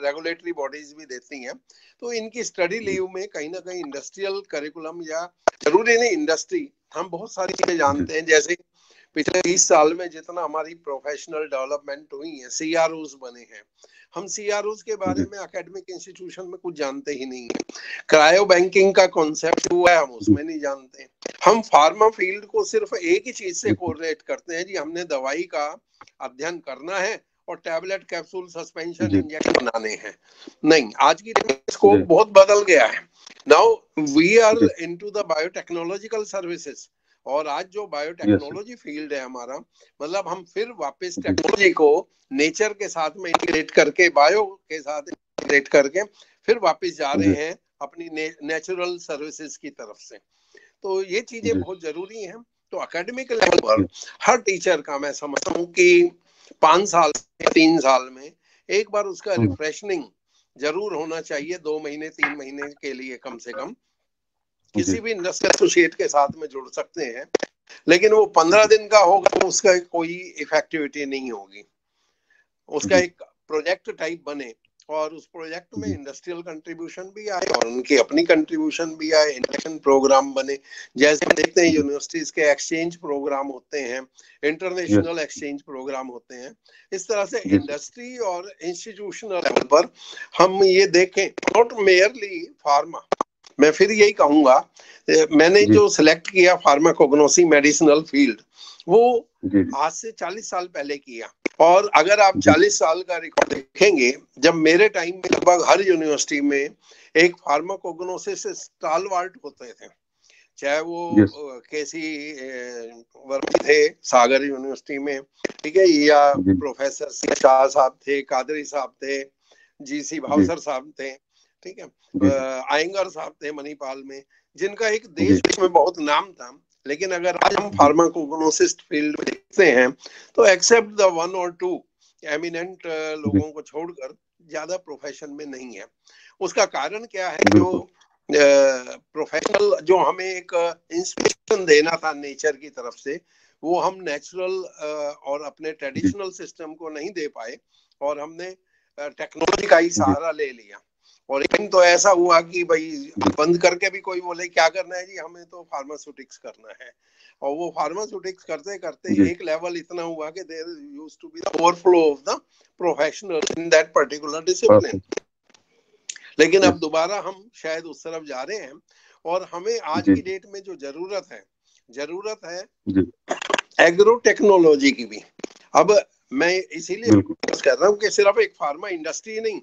रेगुलेटरी बॉडीज भी देती हैं, तो इनकी स्टडी लीव में कहीं ना कहीं इंडस्ट्रियल करिकुलम, या जरूरी नहीं इंडस्ट्री, हम बहुत सारी चीजें जानते हैं, जैसे पिछले 20 साल में जितना हमारी प्रोफेशनल डेवलपमेंट हुई है, CROs बने हैं, हम CROs के बारे में एकेडमिक इंस्टीट्यूशन में कुछ जानते ही नहीं है। क्रायो बैंकिंग का कॉन्सेप्ट हुआ है, हम उसमें नहीं जानते। हम फार्मा फील्ड को सिर्फ एक ही चीज से कोरिलेट करते हैं, जी हमने दवाई का अध्ययन करना है और टैबलेट, कैप्सूल, सस्पेंशन, इंजेक्शन बनाने हैं। नहीं, आज की स्कोप बहुत बदल गया है। Now we are into the biotechnological services, और आज जो बायोटेक्नोलॉजी फील्ड है हमारा, मतलब हम फिर वापस टेक्नोलॉजी को नेचर के साथ में इंटीग्रेट करके, बायो के साथ इंटीग्रेट करके फिर वापस जा रहे हैं अपनी नेचुरल सर्विसेज की तरफ से। तो ये चीजें जी बहुत जरूरी हैं। तो एकेडमिक लेवल पर हर टीचर का मैं समझता हूँ कि 5 साल 3 साल में एक बार उसका रिफ्रेशनिंग जरूर होना चाहिए, 2 महीने 3 महीने के लिए कम से कम। किसी भी इंडस्ट्री एसोसिएट के साथ में जुड़ सकते हैं, लेकिन वो 15 दिन का होगा तो उसका कोई इफेक्टिविटी नहीं होगी। उसका एक प्रोजेक्ट टाइप बने और उस प्रोजेक्ट में इंडस्ट्रियल कंट्रीब्यूशन भी आए और उनकी अपनी कंट्रीब्यूशन भी आए, इंडक्शन प्रोग्राम बने। जैसे हम देखते हैं यूनिवर्सिटीज के एक्सचेंज प्रोग्राम होते हैं, इंटरनेशनल एक्सचेंज प्रोग्राम होते हैं। इस तरह से इंडस्ट्री और इंस्टीट्यूशनल लेवल पर हम ये देखें, नॉट मेयरली फार्मा। मैं फिर यही कहूंगा, मैंने जो सिलेक्ट किया फार्माकोग्नोसी मेडिसिनल फील्ड, वो आज से 40 साल पहले किया। और अगर आप 40 साल का रिकॉर्ड देखेंगे, जब मेरे टाइम में लगभग हर यूनिवर्सिटी में एक फार्माकोग्नोसिस स्टालवार्ट होते थे, चाहे वो केसी वर्मा थे सागर यूनिवर्सिटी में, ठीक है, या प्रोफेसर शाह साहब थे, कादरी साहब थे, जीसी भावसर साहब थे, ठीक है, आयंगर साहब थे मणिपाल में, जिनका एक देश में बहुत नाम था। लेकिन अगर आज हम फार्माकोग्नोसिस्ट फील्ड में देखते हैं तो एक्सेप्ट द 1 और 2 एमिनेंट लोगों को छोड़कर ज्यादा प्रोफेशन में नहीं है। उसका कारण क्या है? जो प्रोफेशनल जो हमें एक इंस्पिरेशन देना था नेचर की तरफ से, वो हम नेचुरल और अपने ट्रेडिशनल सिस्टम को नहीं दे पाए और हमने टेक्नोलॉजी का ही सहारा ले लिया। और एक तो ऐसा हुआ कि भाई बंद करके भी कोई बोले क्या करना है जी, हमें तो फार्मास्यूटिक्स करना है। और वो फार्मास्यूटिक्स करते करते एक लेवल इतना हुआ कि there used to be the overflow of the professional in that particular discipline. लेकिन अब दोबारा हम शायद उस तरफ जा रहे हैं और हमें आज की डेट में जो जरूरत है एग्रो टेक्नोलॉजी की भी। अब मैं इसीलिए कह रहा हूँ कि सिर्फ एक फार्मा इंडस्ट्री नहीं,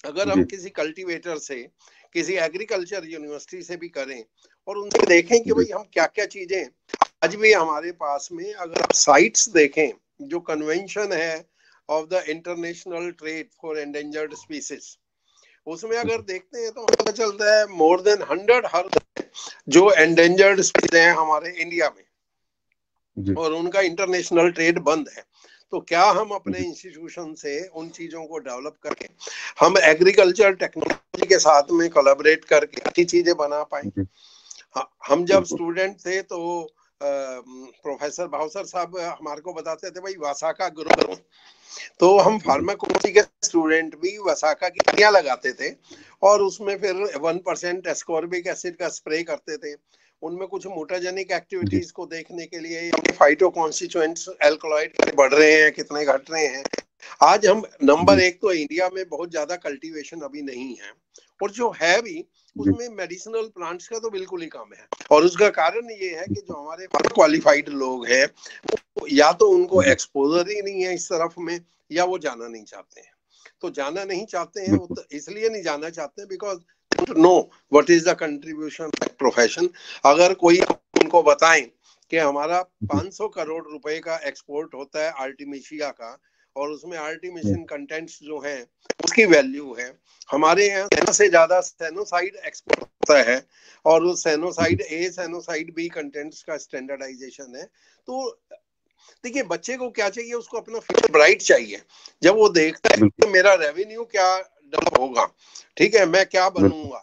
अगर हम किसी कल्टीवेटर से, किसी एग्रीकल्चर यूनिवर्सिटी से भी करें और उनसे देखें कि भाई हम क्या क्या चीजें आज भी हमारे पास में, अगर आप साइट्स देखें, जो कन्वेंशन है of the international trade for endangered species, उसमें अगर देखते हैं तो पता चलता है मोर देन 100 हर जो एंडेंजर्ड स्पीसीज हैं हमारे इंडिया में, और उनका इंटरनेशनल ट्रेड बंद है। तो क्या हम अपने इंस्टीट्यूशन से उन चीजों को डेवलप करके हम एग्रीकल्चर टेक्नोलॉजी के साथ में कोलैबोरेट करके अच्छी चीजें बना पाए? हम जब स्टूडेंट थे तो प्रोफेसर भावसर साहब हमारे को बताते थे भाई वसाका ग्रो करो, तो हम फार्माकोलॉजी के स्टूडेंट भी वसाका की पत्तियां लगाते थे और उसमें फिर 1% एस्कॉर्बिक एसिड का स्प्रे करते थे। उनमें कुछ मोटाजेनिक एक्टिविटीज को देखने के लिए फाइटो कॉन्स्टिट्यूएंट्स एल्कलॉइड बढ़ रहे हैं कितने घट रहे हैं। आज हम नंबर 1 तो इंडिया में बहुत ज्यादा कल्टीवेशन अभी नहीं है, और जो है भी उसमें मेडिसिनल प्लांट्स का तो बिल्कुल ही कम है। और उसका कारण ये है कि जो हमारे क्वालिफाइड लोग हैं, या तो उनको एक्सपोजर ही नहीं है इस तरफ में, या वो जाना नहीं चाहते हैं। तो जाना नहीं चाहते हैं वो तो इसलिए नहीं जाना चाहते हैं because know what is the contribution profession. अगर कोई उनको बताएं कि हमारा 500 करोड़ रुपए का एक्सपोर्ट होता है आर्टिमिशिया का, और उसमें आर्टिमिशियन कंटेंट्स जो हैं उसकी वैल्यू है, हमारे यहाँ से ज्यादा सेनोसाइड एक्सपोर्ट होता है, और वो सेनोसाइड ए सेनोसाइड बी कंटेंट्स का स्टैंडर्डाइजेशन है। तो देखिए बच्चे को क्या चाहिए, उसको अपना फ्यूचर ब्राइट चाहिए। जब वो देखता है कि मेरा रेवेन्यू क्या डेवलप होगा, ठीक है, मैं क्या बनूंगा,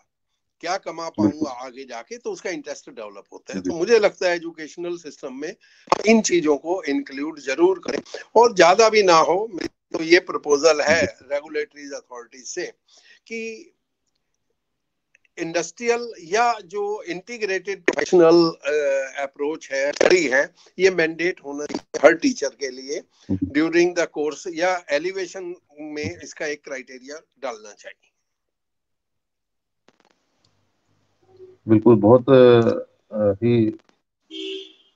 क्या कमा पाऊंगा आगे जाके, तो उसका इंटरेस्ट डेवलप होता है। तो मुझे लगता है एजुकेशनल सिस्टम में इन चीजों को इंक्लूड जरूर करें, और ज्यादा भी ना हो। तो ये प्रपोजल है रेगुलेटरी अथॉरिटीज से कि इंडस्ट्रियल या जो इंटीग्रेटेड प्रोफेशनल अप्रोच है, स्टडी है, ये मैंडेट होना चाहिए हर टीचर के लिए ड्यूरिंग द कोर्स, या एलिवेशन में इसका एक क्राइटेरिया डालना चाहिए। बिल्कुल, बहुत ही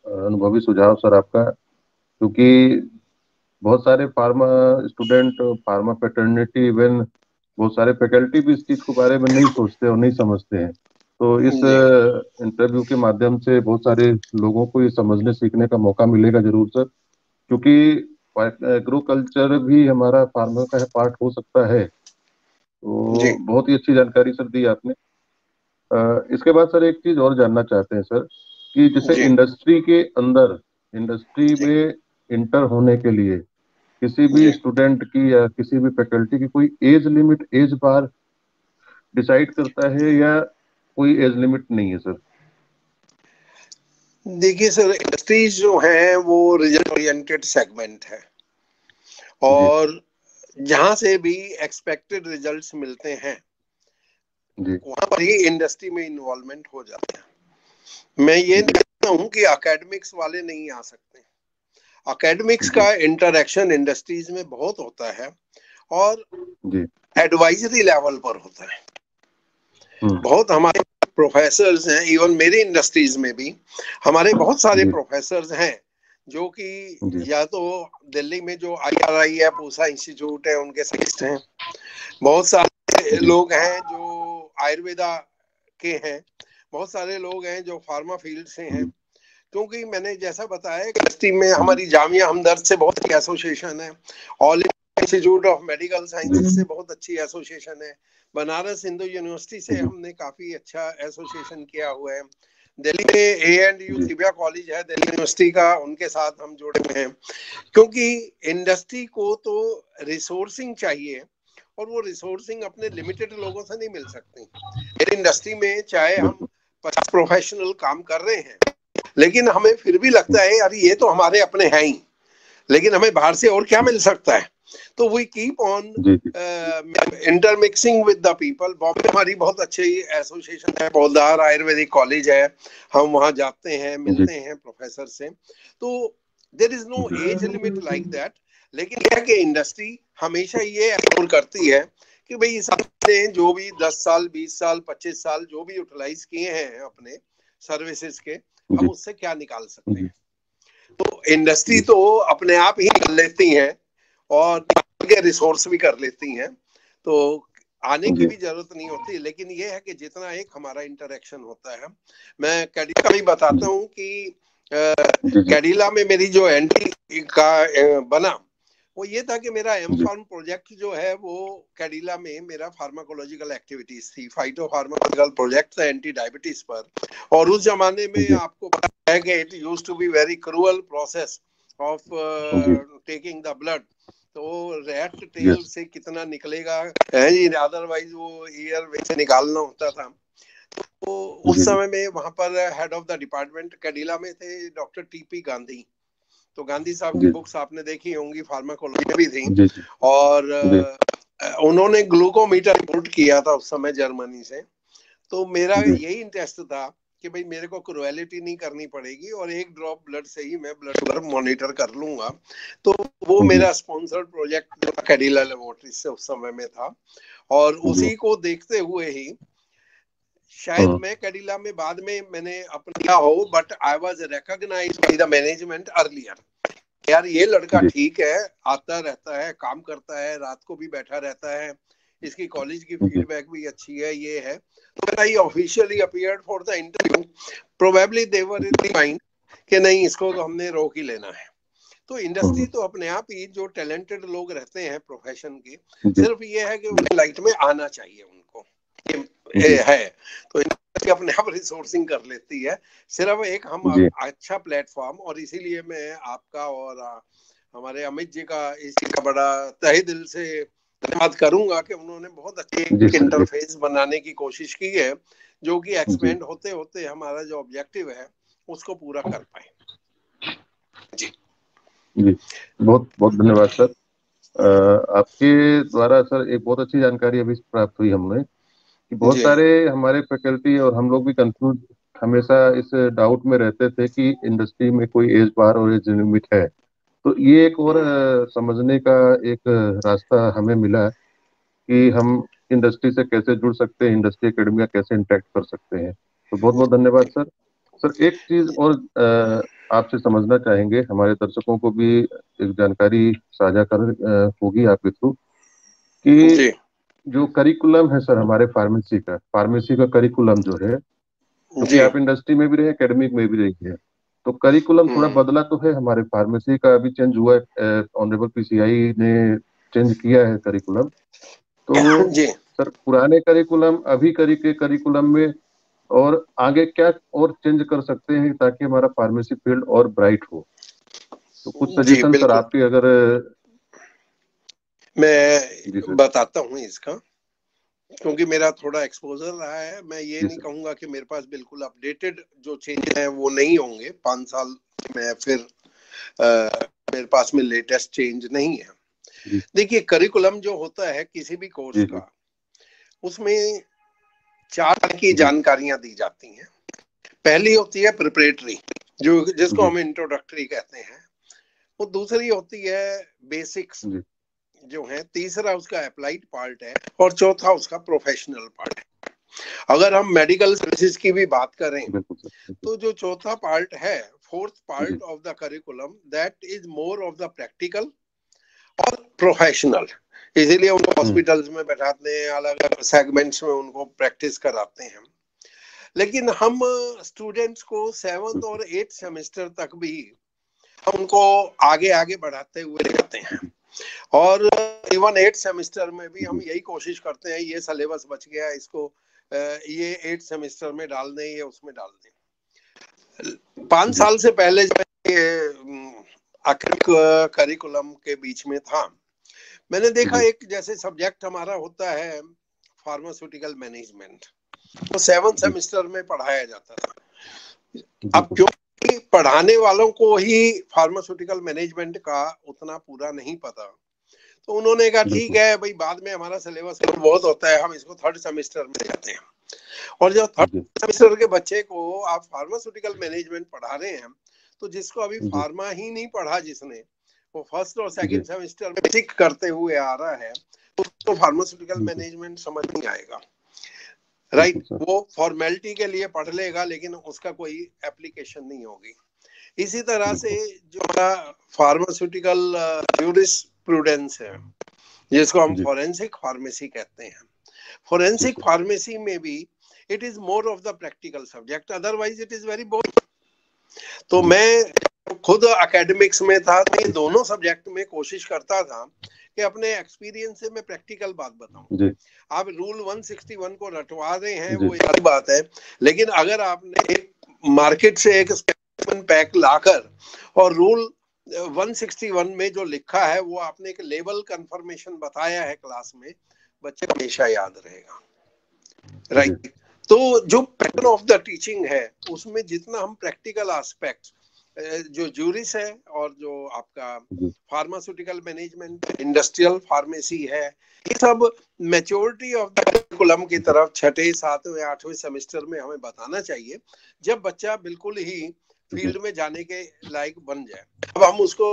अनुभवी सुझाव सर आपका, क्योंकि बहुत सारे pharma student, pharma fraternity, even बहुत सारे फैकल्टी भी इस चीज के बारे में नहीं सोचते और नहीं समझते हैं। तो इस इंटरव्यू के माध्यम से बहुत सारे लोगों को ये समझने सीखने का मौका मिलेगा जरूर सर, क्योंकि एग्रोकल्चर भी हमारा फार्मा का पार्ट हो सकता है। तो बहुत ही अच्छी जानकारी सर दी आपने। इसके बाद सर एक चीज और जानना चाहते हैं सर, कि जैसे जी इंडस्ट्री के अंदर, इंडस्ट्री जी में इंटर होने के लिए किसी भी जी स्टूडेंट की या किसी भी फैकल्टी की कोई एज लिमिट, एज बार डिसाइड करता है, या कोई एज लिमिट नहीं है सर? देखिए सर, इंडस्ट्रीज जो है वो रिजल्ट ओरिएंटेड सेगमेंट है, जी और जहां से भी एक्सपेक्टेड रिजल्ट्स मिलते हैं जी वहां पर ही इंडस्ट्री में इन्वॉल्वमेंट हो जाता है। मैं ये नहीं जी कहता हूं कि एकेडमिक्स वाले नहीं आ सकते। एकेडमिक्स जी का इंटरेक्शन इंडस्ट्रीज में बहुत होता है, और जी। एडवाइजरी लेवल पर होता है। हम्म। बहुत हमारे प्रोफेसर्स हैं, इवन मेरी इंडस्ट्रीज में भी हमारे बहुत सारे जी प्रोफेसर्स हैं जो कि जी या तो दिल्ली में जो IRI है, पूसा इंस्टीट्यूट है, उनके साइंटिस्ट हैं। बहुत सारे जी लोग हैं जो आयुर्वेदा के हैं। बहुत सारे लोग हैं जो फार्मा फील्ड से हैं। जी क्योंकि मैंने जैसा बताया कि यूनिवर्सिटी में जी हमारी जामिया हमदर्द से बहुत अच्छी एसोसिएशन है, all India institute of medical sciences से बहुत अच्छी एसोसिएशन है, बनारस हिंदू यूनिवर्सिटी से जी हमने काफी अच्छा एसोसिएशन किया हुआ है, दिल्ली में ANU जी दिव्या कॉलेज है दिल्ली यूनिवर्सिटी का, उनके साथ हम जुड़े हुए हैं। क्योंकि इंडस्ट्री को तो रिसोर्सिंग चाहिए, और वो रिसोर्सिंग अपने लिमिटेड लोगों से नहीं मिल सकती। मेरी इंडस्ट्री में चाहे हम बिल्कुल। 50 प्रोफेशनल काम कर रहे हैं, लेकिन हमें फिर भी लगता है यार ये तो हमारे अपने हैं ही, लेकिन हमें बाहर से और क्या मिल सकता है। तो वी कीप ऑन जी जी intermixing with the people. Bombay हमारी बहुत अच्छी एसोसिएशन है, पौधार आयुर्वेदिक कॉलेज है, हम वहां जाते हैं, जी मिलते हैं प्रोफेसर से। तो देर इज नो जी एज लिमिट लाइक दैट। लेकिन यह कि इंडस्ट्री हमेशा ये एक्सप्लोर करती है कि भाई इस ने जो भी 10 साल 20 साल 25 साल जो भी यूटिलाइज किए हैं अपने सर्विसेज के, हम जी उससे क्या निकाल सकते जी हैं। तो इंडस्ट्री जी तो अपने आप ही कर लेती है, और के रिसोर्स भी कर लेती हैं, तो आने की जी भी जरूरत नहीं होती। लेकिन ये है कि जितना एक हमारा इंटरेक्शन होता है, मैं कैडिला का भी बताता जी हूँ कि जी जी कैडिला में मेरी जो एंट्री का बना वो ये था कि मेरा एम जी फार्म प्रोजेक्ट जो है वो कैडिला में मेरा फार्माकोलॉजिकल एक्टिविटीज थी, फाइटो फार्माकोलॉजिकल प्रोजेक्ट था एंटी डायबिटीज पर। और उस जमाने में जी आपको पता है कि it used to be very cruel process of जी टेकिंग द ब्लड। तो रैट टेल यस से कितना निकलेगा है जी, अदरवाइज वो ईयर वैसे निकालना होता था। तो उस जी जी समय में वहां पर head of the department Cadila में थे डॉक्टर TP गांधी। तो गांधी साहब की जी बुक्स आपने देखी होंगी, फार्माकोलॉजी में भी थी। जी जी और जी उन्होंने ग्लूकोमीटर इंपोर्ट किया था उस समय जर्मनी से। तो मेरा जी यही इंटरेस्ट था कि भाई मेरे को क्रुएलिटी नहीं करनी पड़ेगी, और एक ड्रॉप ब्लड से ही मैं ब्लड शुगर मॉनिटर कर लूंगा। तो वो जी मेरा स्पॉन्सर्ड प्रोजेक्ट जो कैडिला लेबोरेटरी से उस समय में था, और जी उसी को देखते हुए ही शायद हाँ मैं कैडिला में बाद में मैंने अपना हो, but I was recognised by the management earlier. यार ये लड़का जी ठीक है, आता रहता है, काम करता है, रात को भी बैठा रहता है, इसकी कॉलेज की जी फीडबैक भी अच्छी है, ये है। तो when I officially appeared for the interview, probably they were in the mind कि नहीं इसको तो हमने रोक ही लेना है। तो इंडस्ट्री हाँ तो अपने आप ही जो टैलेंटेड लोग रहते हैं प्रोफेशन के, जी सिर्फ ये है कि उन्हें लाइट में आना चाहिए उनको, ये जी है। तो इंडस्ट्री अपने आप रिसोर्सिंग कर लेती है। सिर्फ एक हम जी अच्छा प्लेटफॉर्म, और इसीलिए मैं आपका और हमारे अमित जी का इस चीज का बड़ा तहे दिल से धन्यवाद करूंगा कि उन्होंने बहुत अच्छे जी एक सर जी इंटरफेस बनाने की कोशिश की है, जो कि जी एक्सपेंड होते होते हमारा जो ऑब्जेक्टिव है उसको पूरा कर पाए। जी जी। बहुत बहुत धन्यवाद सर। आपके द्वारा सर एक बहुत अच्छी जानकारी अभी प्राप्त हुई हमें, कि बहुत जी सारे हमारे फैकल्टी और हम लोग भी कंफ्यूज, हमेशा इस डाउट में रहते थे कि इंडस्ट्री में कोई एज बार और एज लिमिट है। तो ये एक और समझने का एक रास्ता हमें मिला, कि हम इंडस्ट्री से कैसे जुड़ सकते हैं, इंडस्ट्री एकेडमिया कैसे इंटरेक्ट कर सकते हैं। तो बहुत बहुत धन्यवाद सर। सर एक चीज और आपसे समझना चाहेंगे, हमारे दर्शकों को भी एक जानकारी साझा कर होगी आपके थ्रू, कि जी जो करिकुलम है सर हमारे फार्मेसी का करिकुलम जो है, क्योंकि जी आप इंडस्ट्री में भी रहे, एकेडमिक में भी रही है, तो करिकुलम थोड़ा हम्म बदला तो है। हमारे फार्मेसी का अभी चेंज हुआ है, ऑनरेबल PCI ने चेंज किया है करिकुलम। तो जी सर पुराने करिकुलम अभी करी के करिकुलम में और आगे क्या और चेंज कर सकते हैं ताकि हमारा फार्मेसी फील्ड और ब्राइट हो? तो कुछ जी सजेशन सर बिल्कुल, आपके अगर। जी मैं सर। बताता हूँ इसका, क्योंकि मेरा थोड़ा एक्सपोजर रहा है। मैं ये जी नहीं सर। कहूंगा कि मेरे पास बिल्कुल अपडेटेड जो चेंज है वो नहीं होंगे 5 साल में, फिर मेरे पास में लेटेस्ट चेंज नहीं है। जी देखिए, करिकुलम जो होता है किसी भी कोर्स जी जी का, उसमें 4 तरह की जी जानकारियां दी जाती हैं। पहली होती है प्रिपरेटरी, जो जिसको जी हम इंट्रोडक्टरी कहते हैं। वो दूसरी होती है बेसिक्स जी। जो है, तीसरा उसका अप्लाइड पार्ट है, और चौथा उसका प्रोफेशनल पार्ट है। अगर हम मेडिकल सर्विसेज की भी बात करें, बिल्कुल सर, बिल्कुल। तो जो चौथा पार्ट है, फोर्थ जी। Part of the curriculum, that is more of the practical और प्रोफेशनल। इसीलिए उनको हम्म। हॉस्पिटल्स में बैठाते हैं, अलग अलग सेगमेंट्स में उनको प्रैक्टिस कराते हैं। लेकिन हम स्टूडेंट्स को 7th बिल्कुल। और 8th सेमेस्टर तक भी हम उनको आगे आगे बढ़ाते हुए ले जाते हैं। जी और इवन 8th सेमेस्टर में भी हम जी यही कोशिश करते हैं, ये सिलेबस बच गया, इसको ये 8th सेमेस्टर में डाल दें, ये उसमें डाल दें। 5 साल से पहले जब ये आखिरी करिकुलम के बीच में था, मैंने देखा जी एक जैसे सब्जेक्ट हमारा होता है फार्मास्यूटिकल मैनेजमेंट, तो 7th जी। सेमेस्टर में पढ़ाया जाता था। अब बिल्कुल। क्योंकि पढ़ाने वालों को ही फार्मास्यूटिकल मैनेजमेंट का उतना पूरा नहीं पता, तो उन्होंने कहा ठीक बिल्कुल। है भाई, बाद में हमारा सिलेबस बहुत होता है, हम इसको 3rd सेमेस्टर में जाते हैं। और जब 3rd जी सेमेस्टर के बच्चे को आप फार्मास्यूटिकल मैनेजमेंट पढ़ा रहे हैं, तो जिसको अभी जी फार्मा ही नहीं पढ़ा, जिसने वो 1st और जी 2nd सेमेस्टर में बेसिक करते हुए आ रहा है, उसको फार्मास्यूटिकल जी। मैनेजमेंट समझ नहीं आएगा। बिल्कुल राइट, सर। वो फॉर्मेलिटी के लिए पढ़ लेगा, लेकिन उसका कोई एप्लीकेशन नहीं होगी। इसी तरह से बिल्कुल। जो फार्मास्यूटिकल ज्यूरिस्प्रूडेंस है, जिसको हम जी फॉरेंसिक फार्मेसी कहते हैं, जी फोरेंसिक सर। फार्मेसी में भी it is more of the practical subject, otherwise it is very boring. तो जी मैं खुद एकेडमिक्स में था, तो ये दोनों सब्जेक्ट में कोशिश करता था कि अपने एक्सपीरियंस से मैं प्रैक्टिकल बात बताऊं। जी आप रूल 161 को रटवा रहे हैं, जी वो एक बात है, लेकिन अगर आपने एक मार्केट से एक स्पेसिमेन पैक लाकर और रूल 161 में जो लिखा है वो आपने एक लेवल कंफर्मेशन बताया है क्लास में, बच्चे को हमेशा याद रहेगा। जी राइट, तो जो पैटर्न ऑफ द टीचिंग है, उसमें जितना हम प्रैक्टिकल एस्पेक्ट, जो ज्यूरिस है और जो आपका जी फार्मास्यूटिकल मैनेजमेंट, इंडस्ट्रियल फार्मेसी है, ये सब मैच्योरिटी ऑफ द करिकुलम की जी तरफ 6ठे 7वें 8वें सेमेस्टर में हमें बताना चाहिए, जब बच्चा बिल्कुल ही जी फील्ड में जाने के लायक बन जाए। अब हम उसको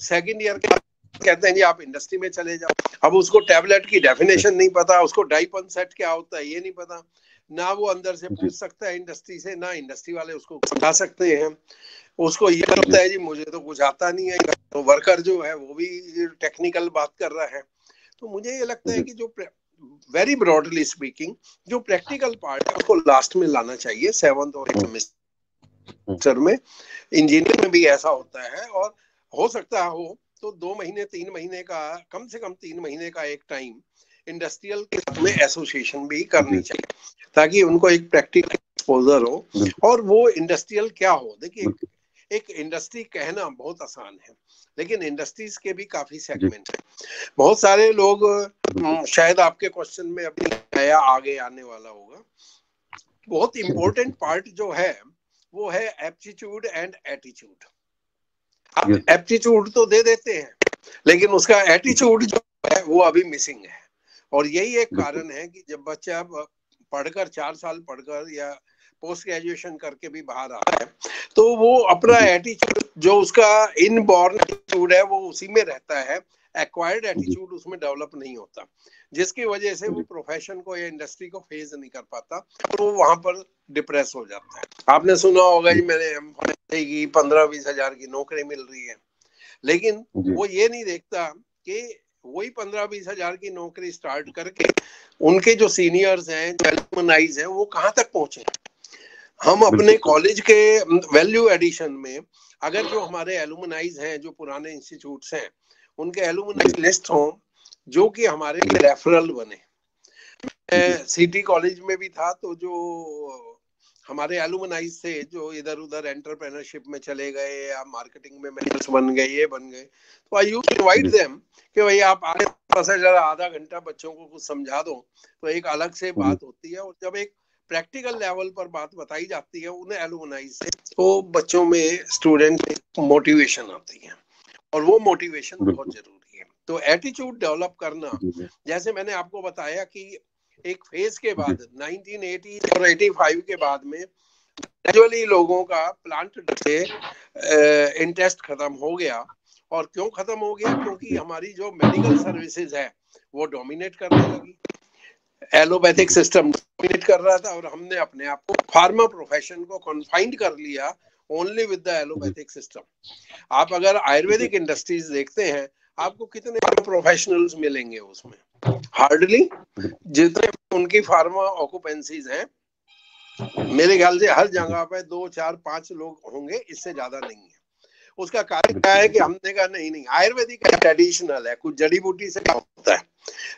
2nd ईयर के कहते हैं जी आप इंडस्ट्री में चले जाओ। अब उसको टैबलेट की डेफिनेशन नहीं पता, उसको डाइपन सेट क्या होता है ये नहीं पता, ना वो अंदर से जी पूछ सकता है इंडस्ट्री से, ना इंडस्ट्री वाले उसको समझा सकते हैं। उसको ये जी लगता है जी मुझे तो कुछ आता नहीं है, तो वर्कर जो है वो भी टेक्निकल बात कर रहा है। तो मुझे ये लगता है जी। कि जो वेरी ब्रॉडली स्पीकिंग जो प्रैक्टिकल पार्ट है उसको लास्ट में लाना चाहिए, 7th और 8th सेमेस्टर में। इंजीनियरिंग में भी ऐसा होता है, और हो सकता हो तो 2 महीने 3 महीने का, कम से कम 3 महीने का एक टाइम इंडस्ट्रियल के साथ में एसोसिएशन भी करनी जी चाहिए, ताकि उनको एक प्रैक्टिकल एक्सपोजर हो। बिल्कुल। और वो इंडस्ट्रियल क्या हो, देखिए बिल्कुल। एक इंडस्ट्री कहना बहुत आसान है, लेकिन इंडस्ट्रीज के भी काफी जी सेगमेंट है। बहुत सारे लोग बिल्कुल। शायद आपके क्वेश्चन में अभी नया आगे आने वाला होगा। बहुत जी इंपॉर्टेंट पार्ट जो है वो है एप्टीट्यूड एंड एटीट्यूड। आप यस सर। एप्टीट्यूड तो दे देते हैं, लेकिन उसका जी एटीट्यूड जो है वो अभी मिसिंग है। और यही एक बिल्कुल। कारण है कि जब बच्चा पढ़कर 4 साल पढ़कर या पोस्ट ग्रेजुएशन करके भी बाहर आता है, तो वो अपना जी एटीट्यूड जो उसका इनबॉर्न एटीट्यूड है वो उसी में रहता है, एक्वायर्ड जी एटीट्यूड उसमें डेवलप नहीं होता, जिसकी वजह से वो जी प्रोफेशन को या इंडस्ट्री को फेस नहीं कर पाता, तो वो वहां पर डिप्रेस हो जाता है। आपने सुना होगा जी, जी मैंने 15-20 हजार की नौकरी मिल रही है, लेकिन जी वो ये नहीं देखता कि वही 15-20 हजार की नौकरी स्टार्ट करके उनके जो सीनियर्स हैं, जो एलुमनाइज हैं, वो कहाँ तक पहुंचे। हम अपने बिल्कुल सर। कॉलेज के वैल्यू एडिशन में अगर जो हमारे एलुमनाइज हैं, जो पुराने इंस्टीट्यूट्स हैं, उनके जी एलुमनाइज लिस्ट हो जो कि हमारे जी लिए रेफरल बने। जी सिटी कॉलेज में भी था, तो जो हमारे एलुमनाई से जो इधर उधर एंटरप्रेन्योरशिप में चले गए या मार्केटिंग में मैनेजर्स बन गए, ये बन गए, तो I used to invite them कि भाई आप आगे से जरा आधा घंटा बच्चों को कुछ समझा दो, तो एक अलग से बात होती है। और जब एक प्रैक्टिकल लेवल पर बात बताई जाती है उन्हें एलुमनाई से, तो बच्चों में स्टूडेंट मोटिवेशन आती है, और वो मोटिवेशन बहुत जरूरी है। तो एटीट्यूड डेवलप करना, जैसे मैंने आपको बताया कि एक फेज के बाद 1980 और 85 के बाद में ग्रेजुअली लोगों का प्लांट से इंटरेस्ट खत्म हो गया। और क्यों खत्म हो गया? क्योंकि हमारी जो मेडिकल सर्विसेज है वो डोमिनेट करने लगी, एलोपैथिक सिस्टम डोमिनेट कर रहा था, और हमने अपने आप को फार्मा प्रोफेशन को कन्फाइंड कर लिया only with the allopathic system. आप अगर आयुर्वेदिक इंडस्ट्रीज देखते हैं, आपको कितने प्रोफेशनल्स मिलेंगे उसमें? हार्डली। जितने उनकी फार्मा ऑक्यूपेंसीज हैं, मेरे ख्याल से हर जगह पे 2, 4, 5 लोग होंगे, इससे ज्यादा नहीं है। उसका कारण क्या है कि हमने कहा नहीं, आयुर्वेदिक ट्रेडिशनल है, कुछ जड़ी बूटी से क्या होता है।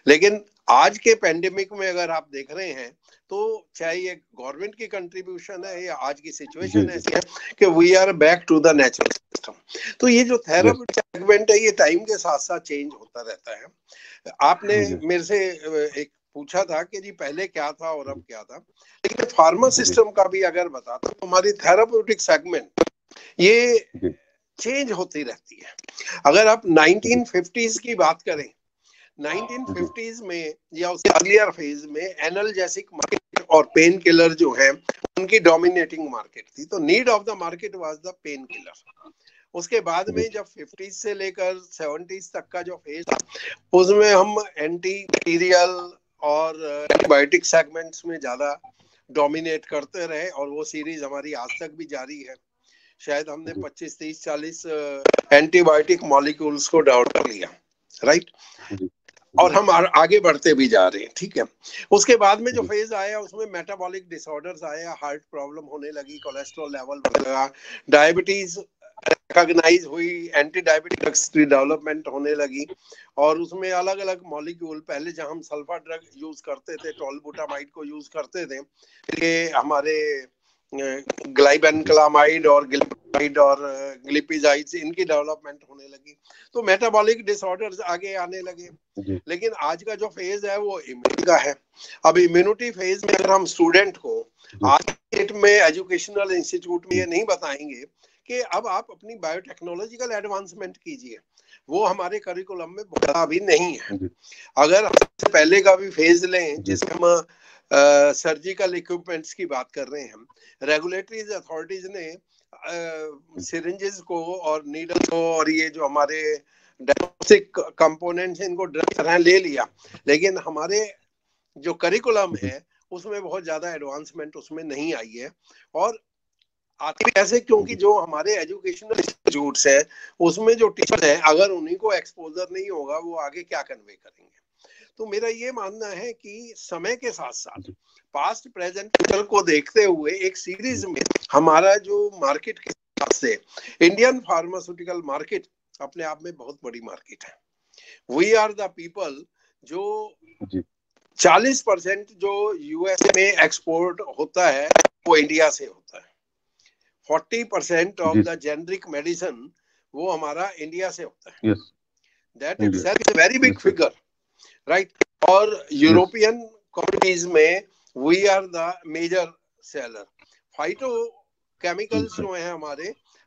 लेकिन आज के पेंडेमिक में अगर आप देख रहे हैं, तो चाहे ये गवर्नमेंट की कंट्रीब्यूशन है या आज की सिचुएशन ऐसी है कि we are back to the natural system. तो ये जो थेरेपी सेगमेंट है, ये टाइम के साथ साथ चेंज होता रहता है। आपने मेरे से एक पूछा था कि जी पहले क्या था और अब क्या था, लेकिन फार्मा सिस्टम का भी अगर बताता तो हमारी थेरेप्यूटिक सेगमेंट ये चेंज होती रहती है। अगर आप 1950s की बात करें, 1950s में या उसके अर्लियर फेज में एनाल्जेसिक मार्केट और पेन किलर जो है उनकी डोमिनेटिंग मार्केट थी। तो need of the market was the pain killer. उसके बाद में जब 50s से लेकर 70s तक का जो फेज था, उसमें हम एंटी बैक्टीरियल और एंटीबायोटिक सेगमेंट्स में ज्यादा डोमिनेट करते रहे, और वो सीरीज हमारी आज तक भी जारी है। शायद हमने 25, 30, 40 एंटीबायोटिक मॉलिक्यूल्स को डेवलप कर लिया, राइट, और हम आगे बढ़ते भी जा रहे हैं, ठीक है। उसके बाद में जो फेज आया उसमें मेटाबॉलिक डिसऑर्डर्स आया, हार्ट प्रॉब्लम होने लगी, कोलेस्ट्रॉल लेवल बढ़ गया, डायबिटीज रिकॉग्नाइज हुई, एंटी डायबिटिक ड्रग्स की डेवलपमेंट होने लगी, और उसमें अलग अलग मॉलिक्यूल, पहले जब हम सल्फा ड्रग यूज करते थे, टोलबुटामाइड को यूज करते थे, ये हमारे ग्लाइबेनक्लामाइड और गिल्पाइड और ग्लिपिजाइड्स, इनकी डेवलपमेंट होने लगी। तो मेटाबॉलिक डिसऑर्डर्स आगे आने लगे। लेकिन आज का जो फेज है वो इम्यूनिटी का है। अब इम्यूनिटी फेज में अगर हम स्टूडेंट को आज डेट में एजुकेशनल इंस्टीट्यूट में ये नहीं बताएंगे कि अब आप अपनी बायोटेक्नोलॉजिकल एडवांसमेंट कीजिए, वो हमारे करिकुलम में बहुत अभी नहीं है। अगर हम पहले का भी फेज लें जिसमें हम सर्जिकल इक्विपमेंट्स की बात कर रहे हैं, रेगुलेटरी अथॉरिटीज ने सिरिंजेस को और नीडल को और ये जो हमारे डायग्नोस्टिक कंपोनेंट्स इनको ड्रग तरह ले लिया, लेकिन हमारे जो करिकुलम है उसमें बहुत ज्यादा एडवांसमेंट उसमें नहीं आई है। और आती ऐसे क्योंकि जो हमारे एजुकेशनल इंस्टीट्यूट्स हैं उसमें जो टीचर हैं, अगर उन्हीं को एक्सपोजर नहीं होगा वो आगे क्या कन्वे करेंगे। तो मेरा ये मानना है कि समय के साथ साथ पास्ट प्रेजेंट फ्यूचर को देखते हुए एक सीरीज में हमारा जो मार्केट के हिसाब से इंडियन फार्मास्यूटिकल मार्केट अपने आप में बहुत बड़ी मार्केट है। वी आर द पीपल जो 40% जो यूएस में एक्सपोर्ट होता है वो इंडिया से होता है। 40% ऑफ द जेनरिक मेडिसिन वो हमारा इंडिया से होता है। That itself is a very big figure, right. और यूरोपियन कंट्रीज में we are the major seller. Phyto chemicals जो हैं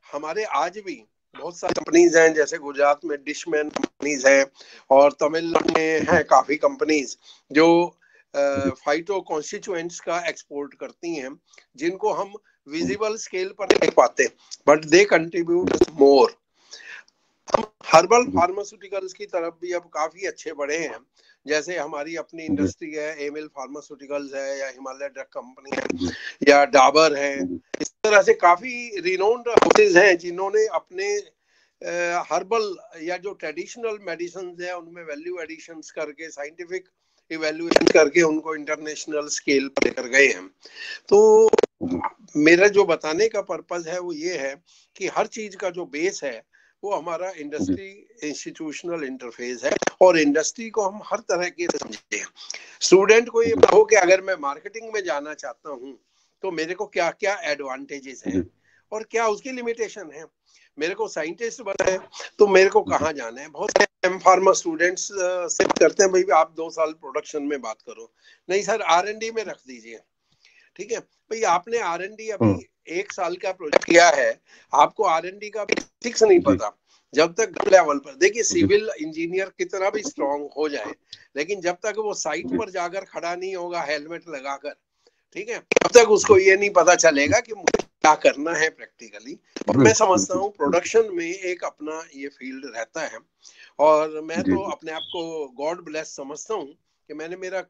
हमारे आज भी बहुत सारी कंपनीज हैं, जैसे गुजरात में डिशमैन कंपनीज हैं और तमिलनाडु में हैं काफी कंपनीज जो फाइटो कॉन्स्टिट्यूएंट्स का एक्सपोर्ट करती हैं, जिनको हम विजिबल स्केल पर नहीं पाते, बट दे कंट्रीब्यूट मोर। हम हर्बल फार्मास्यूटिकल्स की तरफ भी अब काफी अच्छे बढ़े हैं, जैसे हमारी अपनी इंडस्ट्री है, एमिल फार्मास्यूटिकल्स है या हिमालय ड्रग कंपनी है या डाबर है। इस तरह से काफी रिनोन्ड हाउसेज हैं जिन्होंने अपने हर्बल या जो ट्रेडिशनल मेडिसिन है उनमें वैल्यू एडिशंस करके, साइंटिफिक इवैल्यूएशन करके उनको इंटरनेशनल स्केल पर लेकर गए हैं। तो मेरा जो बताने का पर्पस है वो ये है कि हर चीज का जो बेस है वो हमारा इंडस्ट्री इंस्टीट्यूशनल इंटरफेस है, और इंडस्ट्री को हम हर तरह के समझे। स्टूडेंट को ये हो कि अगर मैं मार्केटिंग में जाना चाहता हूँ तो मेरे को क्या क्या एडवांटेजेस हैं और क्या उसकी लिमिटेशन है। मेरे को साइंटिस्ट बनना है तो मेरे को कहाँ जाना है। बहुत सारे एम फार्मा स्टूडेंट्स से करते हैं, भाई आप 2 साल प्रोडक्शन में बात करो। नहीं सर, R&D में रख दीजिए। ठीक है भाई, आपने R&D अभी 1 साल का प्रोजेक्ट किया है, आपको R&D का बेसिक्स नहीं पता। जब तक लेवल पर देखिए, सिविल इंजीनियर कितना भी स्ट्रांग हो जाए, लेकिन जब तक वो साइट पर जाकर खड़ा नहीं होगा हेलमेट लगाकर, ठीक है, तब तक उसको ये नहीं पता चलेगा कि मुझे क्या करना है प्रैक्टिकली। और मैं समझता हूँ प्रोडक्शन में एक अपना ये फील्ड रहता है, और मैं तो अपने आप को गॉड ब्लेस समझता हूँ कि मैंने मेरा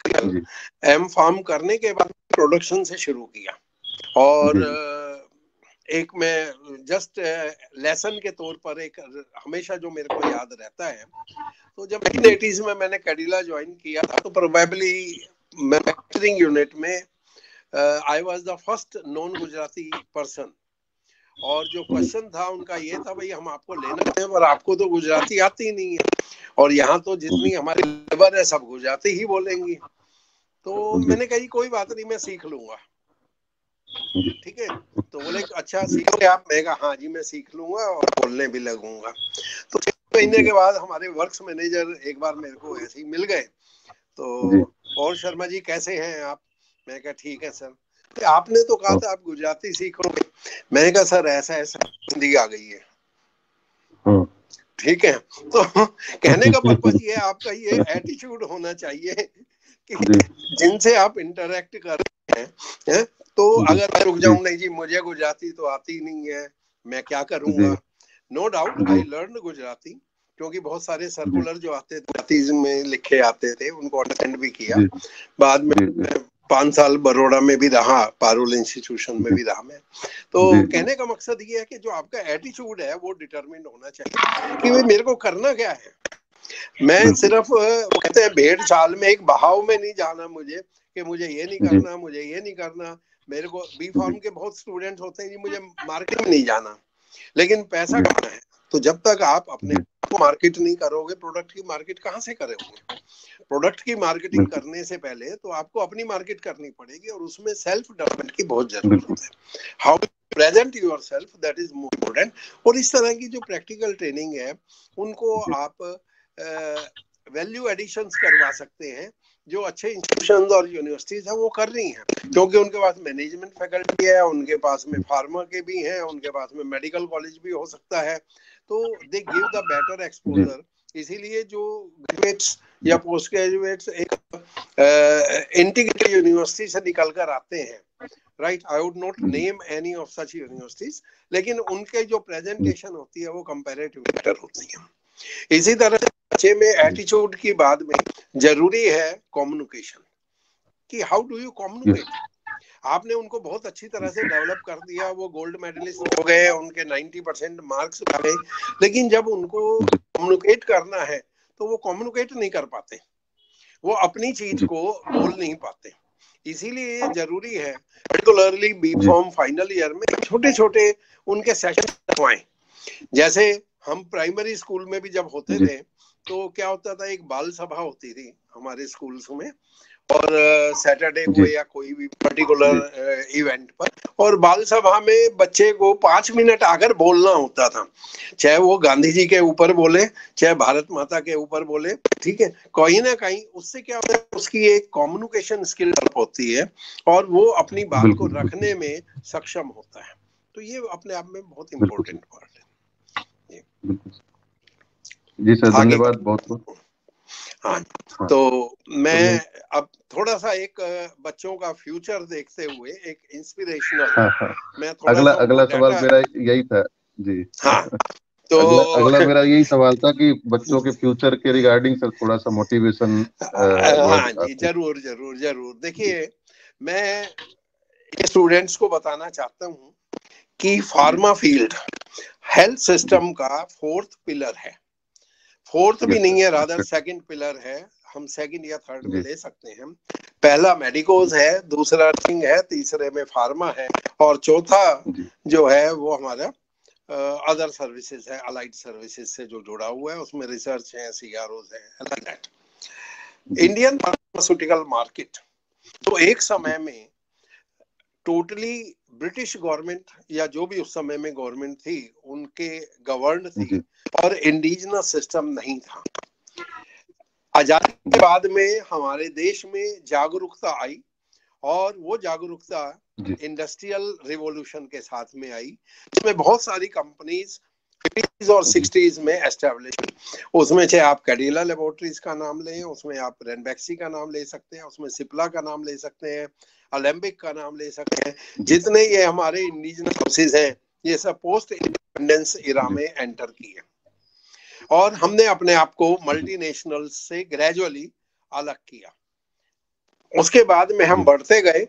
एम फार्म करने के बाद प्रोडक्शन से शुरू किया। और एक मैं जस्ट लेसन के तौर पर एक हमेशा जो मेरे को याद रहता है, तो जब 1980s में मैंने कैडिला ज्वाइन किया था, तो प्रोबेबली मैन्युफैक्चरिंग यूनिट में I was the first non Gujarati person. और जो क्वेश्चन था उनका ये था, भाई हम आपको लेना है पर आपको तो गुजराती आती नहीं है, और यहाँ तो जितनी हमारी लेबर है सब गुजराती ही बोलेंगी। तो मैंने कही कोई बात नहीं, मैं सीख लूंगा। ठीक है, तो बोले अच्छा सीखोगे आप? मैं कहा हाँ जी मैं सीख लूंगा और बोलने भी लगूंगा। तो 6 महीने के बाद हमारे वर्क्स मैनेजर एक बार मेरे को ऐसे ही मिल गए, तो और शर्मा जी कैसे हैं आप? मैं कहा ठीक है सर। तो आपने तो कहा था आप गुजराती सीखोगे। मैंने कहा सर ऐसा ऐसा हिंदी आ गई है। ठीक है, तो कहने का पर्पज ये है, आपका ये एटीट्यूड होना चाहिए कि जिनसे आप इंटरेक्ट कर रहे हैं, तो अगर मैं रुक जाऊं, नहीं जी मुझे गुजराती तो आती नहीं है, मैं क्या करूंगा। No doubt I learn Gujarati, क्योंकि बहुत सारे सर्कुलर जो आते थे गुजराती में लिखे आते थे, उनको अंडरस्टैंड भी किया। बाद में 5 साल बड़ौदा में भी रहा, पारुल इंस्टीट्यूशन में भी रहा मैं। तो कहने का मकसद ये है कि जो आपका एटीट्यूड है वो डिटरमिन्ड होना चाहिए कि भाई मेरे को करना क्या है। मैं सिर्फ वो कहते हैं भेड़ चाल में एक बहाव में नहीं जाना मुझे, कि मुझे ये नहीं करना, मुझे ये नहीं करना। मेरे को बी फार्म के बहुत स्टूडेंट्स होते हैं जी, मुझे मार्केट में नहीं जाना, लेकिन पैसा कमाना है। तो जब तक आप अपने को मार्केट नहीं करोगे, प्रोडक्ट की मार्केट कहाँ से करोगे? प्रोडक्ट की मार्केटिंग करने से पहले तो आपको अपनी मार्केट करनी पड़ेगी, और उसमें सेल्फ डेवलपमेंट की बहुत जरूरत है। How present yourself, that is more important. और इस तरह की जो प्रैक्टिकल ट्रेनिंग है उनको आप वैल्यू एडिशंस करवा सकते हैं, जो अच्छे इंस्टीट्यूशंस और यूनिवर्सिटीज हैं वो कर रही हैं, क्योंकि उनके पास मैनेजमेंट फैकल्टी है, उनके पास में फार्मा के भी हैं, उनके पास में मेडिकल कॉलेज भी हो सकता है। तो they give the better exposure. इसीलिए जो ग्रेजुएट्स या पोस्ट ग्रेजुएट्स एक इंटीग्रेटेड यूनिवर्सिटी से निकल कर आते हैं, right, I would not name any of such universities, लेकिन उनके जो प्रेजेंटेशन होती है वो कंपैरेटिवली बेटर होती है। इसी तरह से बच्चे में एटीट्यूड की बाद में जरूरी है कम्युनिकेशन, कि हाउ डू यू कम्युनिकेट। आपने उनको बहुत अच्छी तरह से डेवलप कर दिया, वो गोल्ड मेडलिस्ट हो गए, उनके 90% मार्क्स आ गए, लेकिन जब उनको कम्युनिकेट करना है तो वो कम्युनिकेट नहीं कर पाते, वो अपनी चीज को बोल नहीं पाते। इसीलिए ये जरूरी है particularly B pharm final year में छोटे छोटे उनके सेशन रखवाएं। जैसे हम प्राइमरी स्कूल में भी जब होते थे तो क्या होता था, एक बाल सभा होती थी हमारे स्कूल्स में, और सैटरडे को या कोई भी पर्टिकुलर इवेंट पर, और बाल सभा में बच्चे को 5 मिनट आकर बोलना होता था, चाहे वो गांधी जी के ऊपर बोले, चाहे भारत माता के ऊपर बोले। ठीक है, कहीं ना कहीं उससे क्या होता है, उसकी एक कम्युनिकेशन स्किल डेवलप होती है और वो अपनी बात को रखने में सक्षम होता है। तो ये अपने आप में बहुत इंपॉर्टेंट पार्ट है। जी सर, धन्यवाद बहुत बहुत। हाँ, तो मैं अब थोड़ा सा एक बच्चों का फ्यूचर देखते हुए एक इंस्पिरेशनल, मैं थोड़ा अगला सवाल मेरा यही था जी। हाँ, तो अगला मेरा यही सवाल था कि बच्चों के फ्यूचर के रिगार्डिंग सर थोड़ा सा मोटिवेशन। हाँ जी, जरूर जरूर जरूर। देखिए, मैं स्टूडेंट्स को बताना चाहता हूँ कि फार्मा फील्ड हेल्थ सिस्टम का 4th पिलर है। 4th भी नहीं है, रादर 2nd पिलर है, हम 2nd या 3rd में ले सकते हैं। पहला मेडिकोज है, दूसरा नर्सिंग है, तीसरे में फार्मा है, और चौथा जो है वो हमारा अदर सर्विसेज है, अलाइड सर्विसेज से जो जुड़ा हुआ है, उसमें रिसर्च है, CROs है। इंडियन फार्मास्यूटिकल मार्केट तो एक समय में टोटली ब्रिटिश गवर्नमेंट या जो भी उस समय में गवर्नमेंट थी उनके गवर्न थी और इंडिजिनस सिस्टम नहीं था। आजादी के बाद में हमारे देश में जागरूकता आई और वो जागरूकता इंडस्ट्रियल रिवॉल्यूशन के साथ में आई, इसमें बहुत सारी कंपनीज 50s और 60s में एस्टेब्लिश। उसमें चाहे आप कैडिला लेबोरेटरीज का नाम लें, उसमें आप रेनबैक्सी का नाम ले सकते हैं, उसमें सिप्ला का नाम ले सकते हैं, ओलंपिक का नाम ले सकते हैं। जितने ये हमारे इंडिजिनस फोर्सेस हैं ये सब पोस्ट इंडिपेंडेंस इरा में एंटर किए और हमने अपने आप को मल्टीनेशनल से ग्रेजुअली अलग किया। उसके बाद में हम बढ़ते गए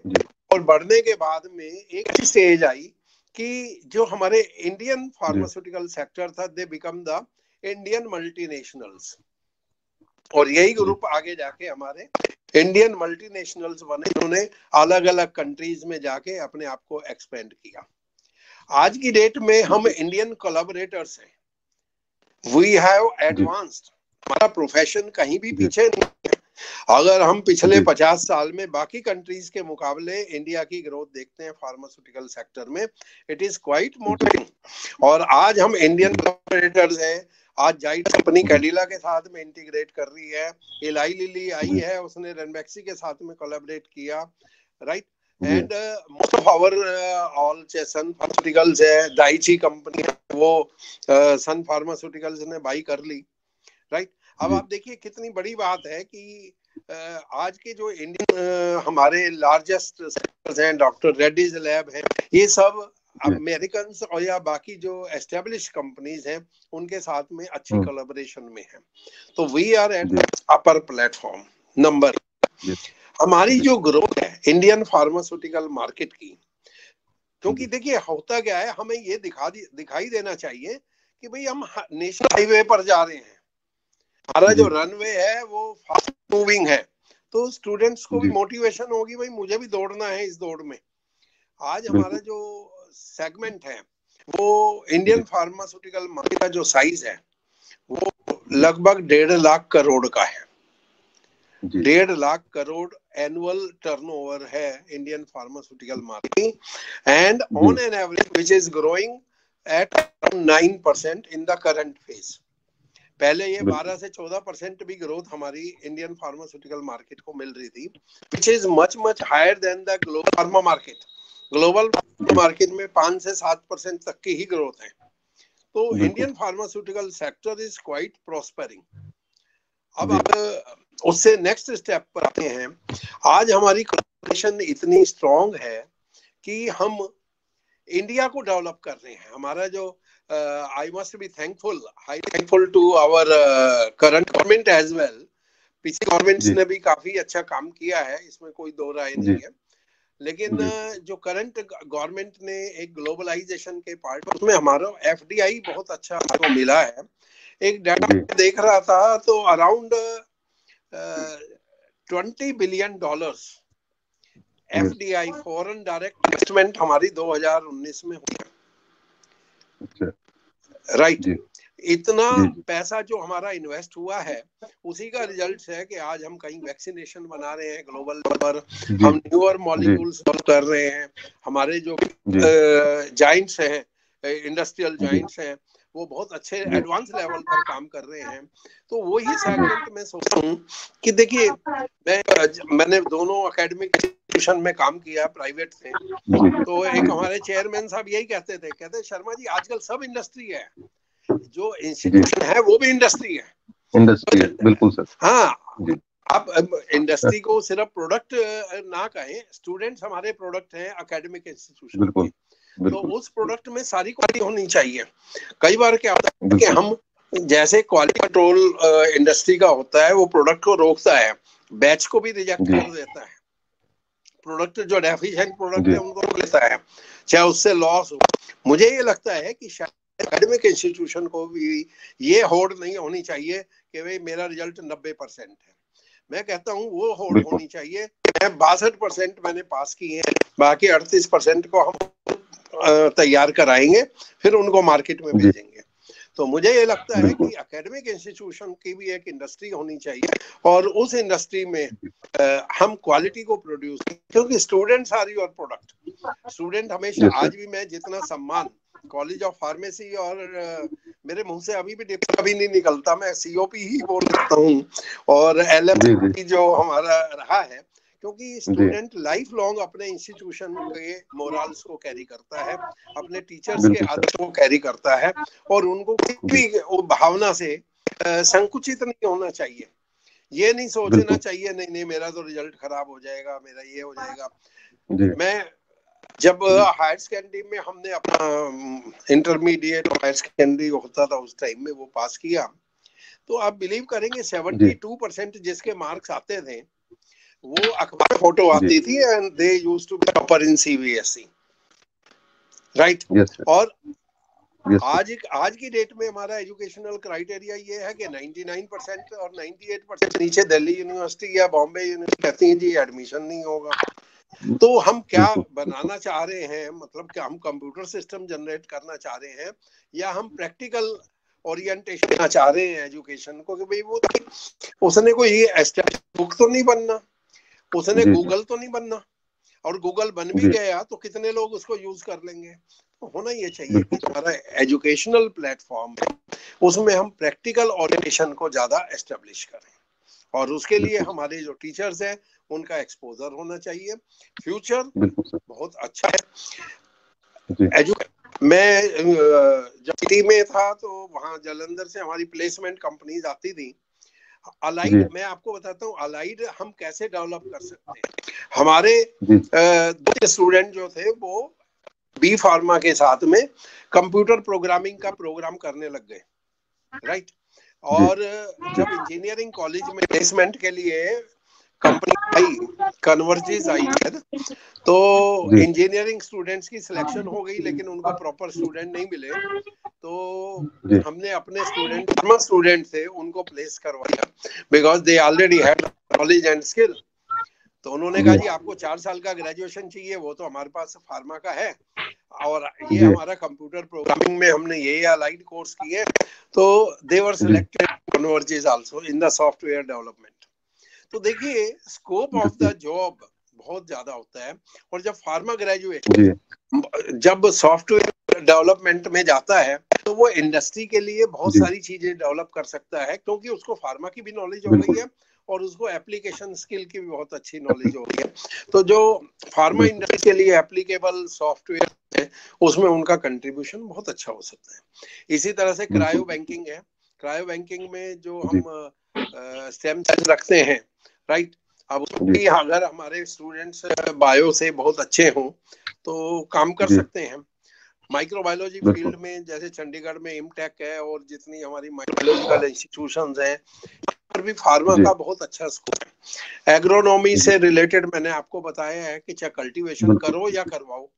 और बढ़ने के बाद में एक स्टेज आई कि जो हमारे इंडियन फार्मास्यूटिकल सेक्टर था, they become the Indian multinationals, और यही ग्रुप आगे जाके हमारे इंडियन मल्टीनेशनल्स बने, उन्होंने अलग अलग कंट्रीज में जाके अपने आप को एक्सपेंड किया। आज की डेट में हम इंडियन कोलैबोरेटर्स हैं, वी हैव एडवांस्ड, हमारा प्रोफेशन कहीं भी पीछे नहीं है। अगर हम पिछले 50 साल में बाकी कंट्रीज के मुकाबले इंडिया की ग्रोथ देखते हैं फार्मास्यूटिकल सेक्टर में, इट इज क्वाइट मोटिवेटिंग। और आज हम इंडियन कोलैबोरेटर्स हैं। आज जाइडस कंपनी कैडिला के साथ में इंटीग्रेट कर रही है, एलाई लिली आई है, उसने रेनबैक्सी के साथ में कोलैबोरेट किया, right. And most of our all Sun Pharmaceuticals है, दाइची कंपनी वो सन फार्मास्यूटिकल्स ने बाई कर ली, राइट। अब आप देखिए कितनी बड़ी बात है कि आज के जो इंडियन हमारे लार्जेस्ट सेक्टर्स हैं, डॉक्टर रेड्डीज लैब है, ये सब अमेरिकन और या बाकी जो एस्टेब्लिश कंपनीज हैं उनके साथ में अच्छी कोलैबोरेशन में है। तो we are at upper platform number. हमारी जो ग्रोथ है इंडियन फार्मास्यूटिकल मार्केट की, क्योंकि देखिए होता क्या है, हमें ये दिखाई देना चाहिए कि भाई हम नेशनल हाईवे पर जा रहे हैं, हमारा जो रनवे है वो फास्ट मूविंग है, तो स्टूडेंट्स को भी मोटिवेशन होगी, भाई मुझे भी दौड़ना है इस दौड़ में। आज हमारा जो सेगमेंट है वो इंडियन फार्मास्यूटिकल मार्केट का जो साइज है वो लगभग 1.5 लाख करोड़ का है। 1.5 लाख करोड़ एनुअल टर्नओवर है Indian pharmaceutical market, and on an average which is growing at 9% in the current phase. पहले ये 12 से 14% भी ग्रोथ हमारी इंडियन फार्मास्यूटिकल मार्केट को मिल रही थी, which is much much higher than the global pharma market. Global market में 5 से 7% तक की ही ग्रोथ है। तो Indian pharmaceutical sector is quite prospering. अब आप उससे नेक्स्ट स्टेप पर आते हैं। आज हमारी कोलैबोरेशन इतनी स्ट्रांग है कि हम इंडिया को डेवलप कर रहे हैं। हमारा जो I must be thankful to our current government as well। पिछले गवर्नमेंट्स ने भी काफी अच्छा काम किया है, इसमें कोई दो राय नहीं है, लेकिन जो करंट गवर्नमेंट ने एक ग्लोबलाइजेशन के पार्ट, उसमें हमारा FDI बहुत अच्छा हमको मिला है। एक डाटा देख रहा था तो around $20 billion FDI foreign direct investment हमारी 2019 में हुई है, राइट। इतना पैसा जो हमारा इन्वेस्ट हुआ है उसी का रिजल्ट है कि आज हम कहीं वैक्सीनेशन बना रहे हैं ग्लोबल पर, हम न्यूअर मॉलिक्यूल्स कर रहे हैं, हमारे जो जाइंट्स हैं, इंडस्ट्रियल जाइंट्स हैं, वो बहुत अच्छे एडवांस लेवल पर काम कर रहे हैं। तो वही सेगमेंट में सोचता हूँ कि देखिए मैंने दोनों एकेडमिक इंस्टीट्यूशन में काम किया प्राइवेट से, तो एक हमारे चेयरमैन साहब यही कहते शर्मा जी आजकल सब इंडस्ट्री है, जो इंस्टीट्यूशन है वो भी इंडस्ट्री है। बिल्कुल सर। हाँ, आप इंडस्ट्री को सिर्फ प्रोडक्ट ना कहें, स्टूडेंट्स हमारे प्रोडक्ट हैं एकेडमिक इंस्टीट्यूशन के, तो उस प्रोडक्ट में सारी क्वालिटी होनी चाहिए। कई बार क्या होता है कि हम जैसे क्वालिटी कंट्रोल इंडस्ट्री का होता है, वो प्रोडक्ट को रोकता है, बैच को भी रिजेक्ट कर देता है, प्रोडक्ट जो डेफिशिएंट प्रोडक्ट है उनको रोक लेता है, चाहे उससे लॉस हो। मुझे ये लगता है कि शायद एकेडमिक इंस्टीट्यूशन को भी ये होड़ नहीं होनी चाहिए कि भाई मेरा रिजल्ट 90% है। मैं कहता हूँ वो होड़ होनी चाहिए, 62% मैंने पास किए हैं, बाकी 38% को हम तैयार कराएंगे, फिर उनको मार्केट में भेजेंगे। तो मुझे ये लगता है कि एकेडमिक इंस्टीट्यूशन की भी एक इंडस्ट्री होनी चाहिए और उस इंडस्ट्री में हम क्वालिटी को प्रोड्यूस करें, क्योंकि students are your product. Student हमेशा, यस सर। आज भी मैं जितना सम्मान कॉलेज ऑफ फार्मेसी और मेरे मुंह से अभी भी डिप्लोमा भी नहीं निकलता, मैं सीओपी ही बोलता हूँ, और जी एलएम जी जो हमारा रहा है, क्योंकि जी। स्टूडेंट लाइफ लॉन्ग अपने इंस्टीट्यूशन के मोरल्स को कैरी करता है, अपने टीचर्स के बिल्कुल सर। आदर्शों को कैरी करता है, और उनको जी किसी भी वो भावना से संकुचित नहीं होना चाहिए। ये नहीं सोचना बिल्कुल। चाहिए नहीं नहीं मेरा तो रिजल्ट खराब हो जाएगा, मेरा ये हो जाएगा। जी मैं जब जी हायर सेकेंडरी में हमने अपना इंटरमीडिएट और हायर सेकेंडरी होता था उस टाइम में वो पास किया, तो आप बिलीव करेंगे जी 72% जिसके मार्क्स आते थे वो अखबार फोटो जी। आती थी, and they used to be topper in CBSE, right. Yes sir. और यस सर। आज की डेट में हमारा एजुकेशनल क्राइटेरिया ये है कि 99% और 98% नीचे दिल्ली यूनिवर्सिटी या बॉम्बे यूनिवर्सिटी कहती है जी एडमिशन नहीं होगा। तो हम क्या बिल्कुल बिल्कुल। बनाना चाह रहे हैं, मतलब क्या हम कंप्यूटर सिस्टम जनरेट करना चाह रहे हैं, या हम प्रैक्टिकल ओरिएंटेशन देना चाह रहे हैं एजुकेशन को, कि भाई वो उसने कोई बुक तो नहीं बनना, उसने जी जी गूगल तो नहीं बनना, और गूगल बन भी जी। गया तो कितने लोग उसको यूज कर लेंगे। तो होना ये चाहिए कि बिल्कुल सर। हमारा एजुकेशनल प्लेटफॉर्म है उसमें हम प्रैक्टिकल ओरिएंटेशन को ज्यादा एस्टेब्लिश करें, और उसके लिए बिल्कुल हमारे जो टीचर्स हैं उनका एक्सपोजर होना चाहिए। फ्यूचर बिल्कुल सर। बहुत अच्छा जी है। मैं जब सिटी में था तो वहां जालंधर से हमारी प्लेसमेंट कंपनीज आती थी। जी अलाइड, मैं आपको बताता हूँ अलाइड हम कैसे डेवलप कर सकते हैं। हमारे जी दो स्टूडेंट जो थे वो बी फार्मा के साथ में कंप्यूटर प्रोग्रामिंग का प्रोग्राम करने लग गए, राइट। जी और जी जब इंजीनियरिंग कॉलेज में प्लेसमेंट के लिए कंपनी आई, कन्वर्जिस आई है, तो जी इंजीनियरिंग स्टूडेंट्स की सिलेक्शन हो गई, लेकिन उनको प्रॉपर स्टूडेंट नहीं मिले। तो जी हमने अपने स्टूडेंट थे उनको प्लेस करवाया, because they already had knowledge and skill. तो उन्होंने कहा जी जी आपको 4 साल का ग्रेजुएशन चाहिए, वो तो हमारे पास फार्मा का है, और ये जी हमारा कंप्यूटर प्रोग्रामिंग में हमने ये अलाइड कोर्स किए। तो दे वर जी। Selected converges also in the software development. तो देखिए स्कोप ऑफ बिल्कुल। द जॉब बहुत ज्यादा होता है। और जब फार्मा ग्रेजुएट जी जब सॉफ्टवेयर डेवलपमेंट में जाता है तो वो इंडस्ट्री के लिए बहुत जी सारी चीजें डेवलप कर सकता है, क्योंकि उसको फार्मा की भी नॉलेज हो गई बिल्कुल है और उसको एप्लीकेशन स्किल की भी बहुत अच्छी नॉलेज हो गई है। तो जो फार्मा बिल्कुल। इंडस्ट्री के लिए एप्लीकेबल सॉफ्टवेयर है उसमें उनका कंट्रीब्यूशन बहुत अच्छा हो सकता है। इसी तरह से क्रायो बिल्कुल बैंकिंग है। क्रायो बैंकिंग में जो जी हम स्टेम सेल रखते हैं, राइट। अब जी उसमें अगर हमारे स्टूडेंट्स बायो से बहुत अच्छे हों तो काम कर जी सकते हैं। माइक्रोबायोलॉजी बिल्कुल। फील्ड में जैसे चंडीगढ़ में इमटेक है और जितनी हमारी माइक्रोबायोलॉजिकल इंस्टीट्यूशंस हैं, पर भी फार्मा जी का बहुत अच्छा स्कोप है। एग्रोनॉमी जी से रिलेटेड मैंने आपको बताया है कि चाहे कल्टीवेशन बिल्कुल करो या करवाओ,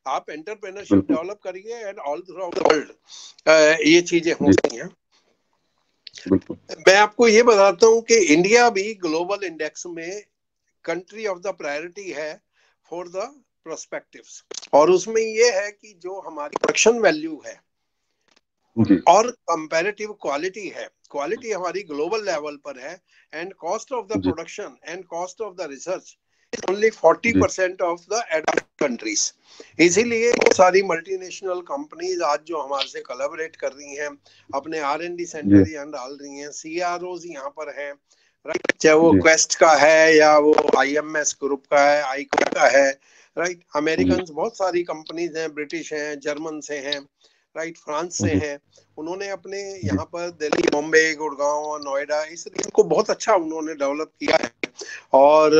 आप एंटरप्रेन्योरशिप बिल्कुल। डेवलप करिए and all through out the world ये चीजें हो जी सकती हैं। बिल्कुल। मैं आपको ये बताता हूँ कि इंडिया भी ग्लोबल इंडेक्स में कंट्री ऑफ द प्रायोरिटी है फॉर द प्रोस्पेक्टिव्स, और उसमें ये है कि जो हमारी प्रोडक्शन वैल्यू है जी और कंपैरेटिव क्वालिटी है, क्वालिटी हमारी ग्लोबल लेवल पर है, एंड कॉस्ट ऑफ द जी production and cost of the research is only जी 40% ऑफ द एडवांस्ड कंट्रीज। इसीलिए बहुत सारी मल्टीनेशनल कंपनीज आज जो हमारे से कोलैबोरेट कर रही हैं, अपने R&D जी सेंटर यहाँ डाल रही हैं, CROs यहाँ पर हैं, राइट। चाहे वो जी क्वेस्ट का है या वो IMS ग्रुप का है, आईका का है, राइट। जी अमेरिकन बहुत सारी कंपनीज हैं, ब्रिटिश हैं, जर्मन से हैं, राइट, फ्रांस से जी हैं। उन्होंने अपने जी यहाँ पर दिल्ली, बॉम्बे, गुड़गांव, नोएडा इस रीजन को बहुत अच्छा उन्होंने डेवलप किया है। और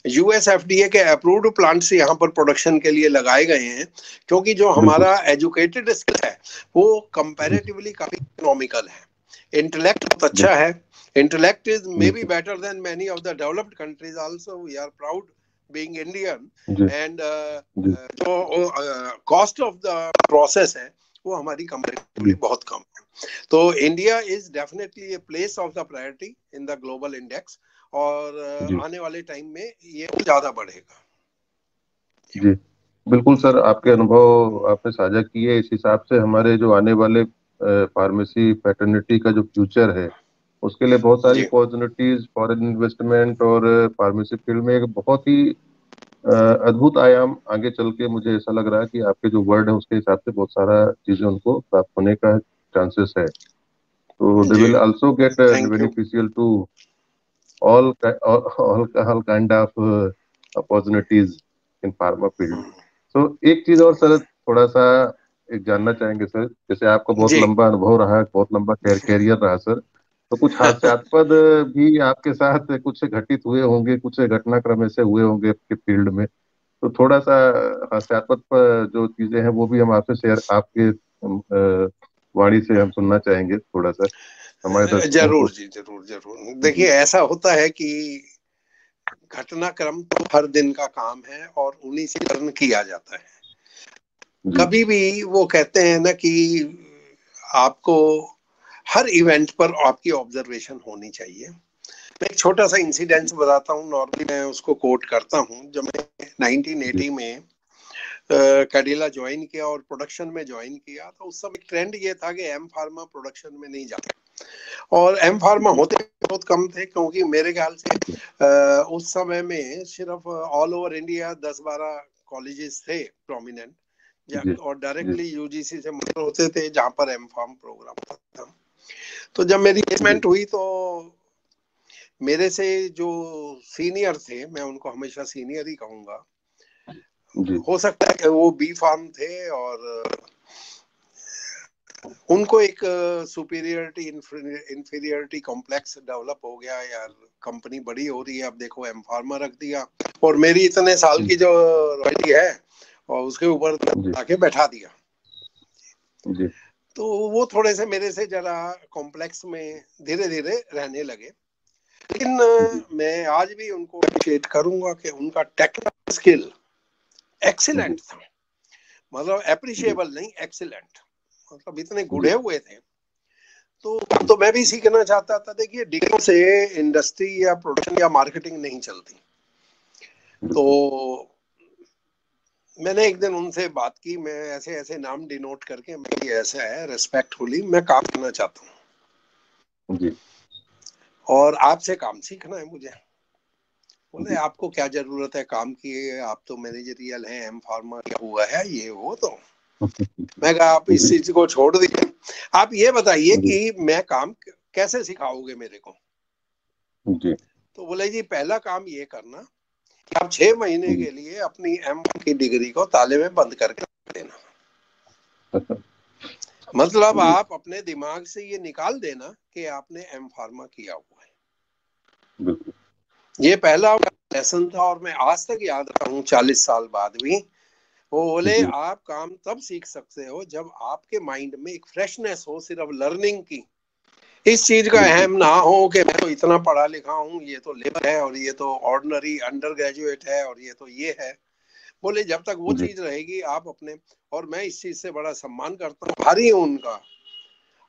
जी US FDA के अप्रूव्ड प्लांट्स यहाँ पर प्रोडक्शन के लिए लगाए गए हैं, क्योंकि जो बिल्कुल। हमारा एजुकेटेड स्किल है वो जी कंपैरेटिवली काफी इकोनॉमिकल है। इंटेलेक्ट बहुत अच्छा बिल्कुल। है। इंटेलेक्ट इज मे बी बिल्कुल। Better than many of the developed countries also, we are proud being Indian. जी एंड जी जो कॉस्ट ऑफ द प्रोसेस है वो हमारी कंपैरेटिवली जी बहुत कम है। तो India is definitely a place of the priority in the global index, और जी आने वाले टाइम में ये ज्यादा बढ़ेगा। जी बिल्कुल सर, आपके अनुभव आपने साझा किए, इस हिसाब से हमारे जो आने वाले फार्मेसी फैटर्निटी का जो फ्यूचर है उसके लिए बहुत सारी जी अपॉर्चुनिटीज, फॉरेन इन्वेस्टमेंट और फार्मेसी फील्ड में एक बहुत ही अद्भुत आयाम आगे चल के मुझे ऐसा लग रहा है कि आपके जो वर्ड है उसके हिसाब से बहुत सारा चीजें उनको प्राप्त होने का चांसेस है, तो दे जी, will also get thank you. Beneficial to all all kind of opportunities in pharma field. So एक चीज और सर, थोड़ा सा एक जानना चाहेंगे सर, जैसे आपका बहुत जी। लंबा अनुभव रहा है, बहुत लंबा कैरियर रहा सर, तो कुछ हास्यास्पद भी आपके साथ कुछ घटित हुए होंगे, कुछ घटनाक्रम ऐसे हुए होंगे आपके फील्ड में, तो थोड़ा सा हास्यास्पद जो चीजें हैं वो भी हम आपसे शेयर, आपके वाणी से हम सुनना चाहेंगे थोड़ा सा हमारे दर्शकों जरूर को। जी, जरूर जरूर। जी देखिए, ऐसा होता है कि घटनाक्रम तो हर दिन का काम है और उन्हीं से लर्न किया जाता है। जी कभी भी वो कहते हैं ना कि आपको हर इवेंट पर आपकी ऑब्जर्वेशन होनी चाहिए। मैं एक छोटा सा इंसिडेंस बताता हूँ, नॉर्मली मैं उसको कोट करता हूँ। जब मैं जी 1980 में कैडिला ज्वाइन किया और प्रोडक्शन में ज्वाइन किया, तो उस समय ट्रेंड ये था कि एम फार्मा प्रोडक्शन में नहीं जाता, और एम फार्मा होते बहुत कम थे, क्योंकि मेरे ख्याल से उस समय में सिर्फ ऑल ओवर इंडिया 10-12 कॉलेजेस थे प्रोमिनेंट, जी और जी डायरेक्टली यूजीसी से मंजूर होते थे जहां पर एम फार्म प्रोग्राम होता था। तो जब मेरी जी प्लेसमेंट हुई, तो मेरे से जो सीनियर थे, मैं उनको हमेशा सीनियर ही कहूंगा, जी हो सकता है कि वो बी फार्म थे, और उनको एक सुपीरियरिटी इंफीरियरिटी कॉम्प्लेक्स डेवलप हो गया, यार कंपनी बड़ी हो रही है, अब देखो एम फार्मा रख दिया, और मेरी इतने साल की जो रॉयल्टी है और उसके ऊपर जी आके बैठा दिया। जी तो वो थोड़े से मेरे से जरा कॉम्प्लेक्स में धीरे धीरे रहने लगे। लेकिन जी मैं आज भी उनको अप्रिशिएट करूंगा कि उनका टेक्निकल स्किल जी एक्सीलेंट था। मतलब जी अप्रिशिएबल नहीं, एक्सीलेंट। मतलब इतने जी गुड़े हुए थे। तो मैं भी सीखना चाहता था। देखिए, डिग्री से इंडस्ट्री या प्रोडक्शन या मार्केटिंग नहीं चलती। तो बिल्कुल मैंने एक दिन उनसे बात की, मैं ऐसे ऐसे नाम डिनोट करके, मैं ये ऐसा है, रिस्पेक्टफुली मैं काम करना चाहता हूँ जी और आपसे काम सीखना है मुझे। बोले, जी आपको क्या जरूरत है काम की, आप तो मैनेजरियल हैं, एम फार्मा क्या हुआ है ये वो। तो मैं कहा, आप इस जी चीज को छोड़ दीजिए, आप ये बताइए जी कि मैं काम कैसे सिखाओगे मेरे को। जी तो बोले, जी पहला काम ये करना, आप 6 महीने जी के लिए अपनी एम की डिग्री को ताले में बंद करके रख देना। मतलब जी आप अपने दिमाग से ये निकाल देना कि आपने एम फार्मा किया हुआ है। बिल्कुल ये पहला लेसन था, और मैं आज तक याद रखा हूँ 40 साल बाद भी। वो बोले, जी आप काम तब सीख सकते हो जब आपके माइंड में एक फ्रेशनेस हो, सिर्फ लर्निंग की, इस चीज का बिल्कुल अहम ना हो कि मैं तो इतना पढ़ा लिखा हूँ, ये तो लेबर है, और ये तो ऑर्डिनरी अंडर ग्रेजुएट है, और ये तो ये है। बोले, जब तक वो जी चीज रहेगी आप अपने, और मैं इस चीज से बड़ा सम्मान करता हूँ, भारी हूँ उनका।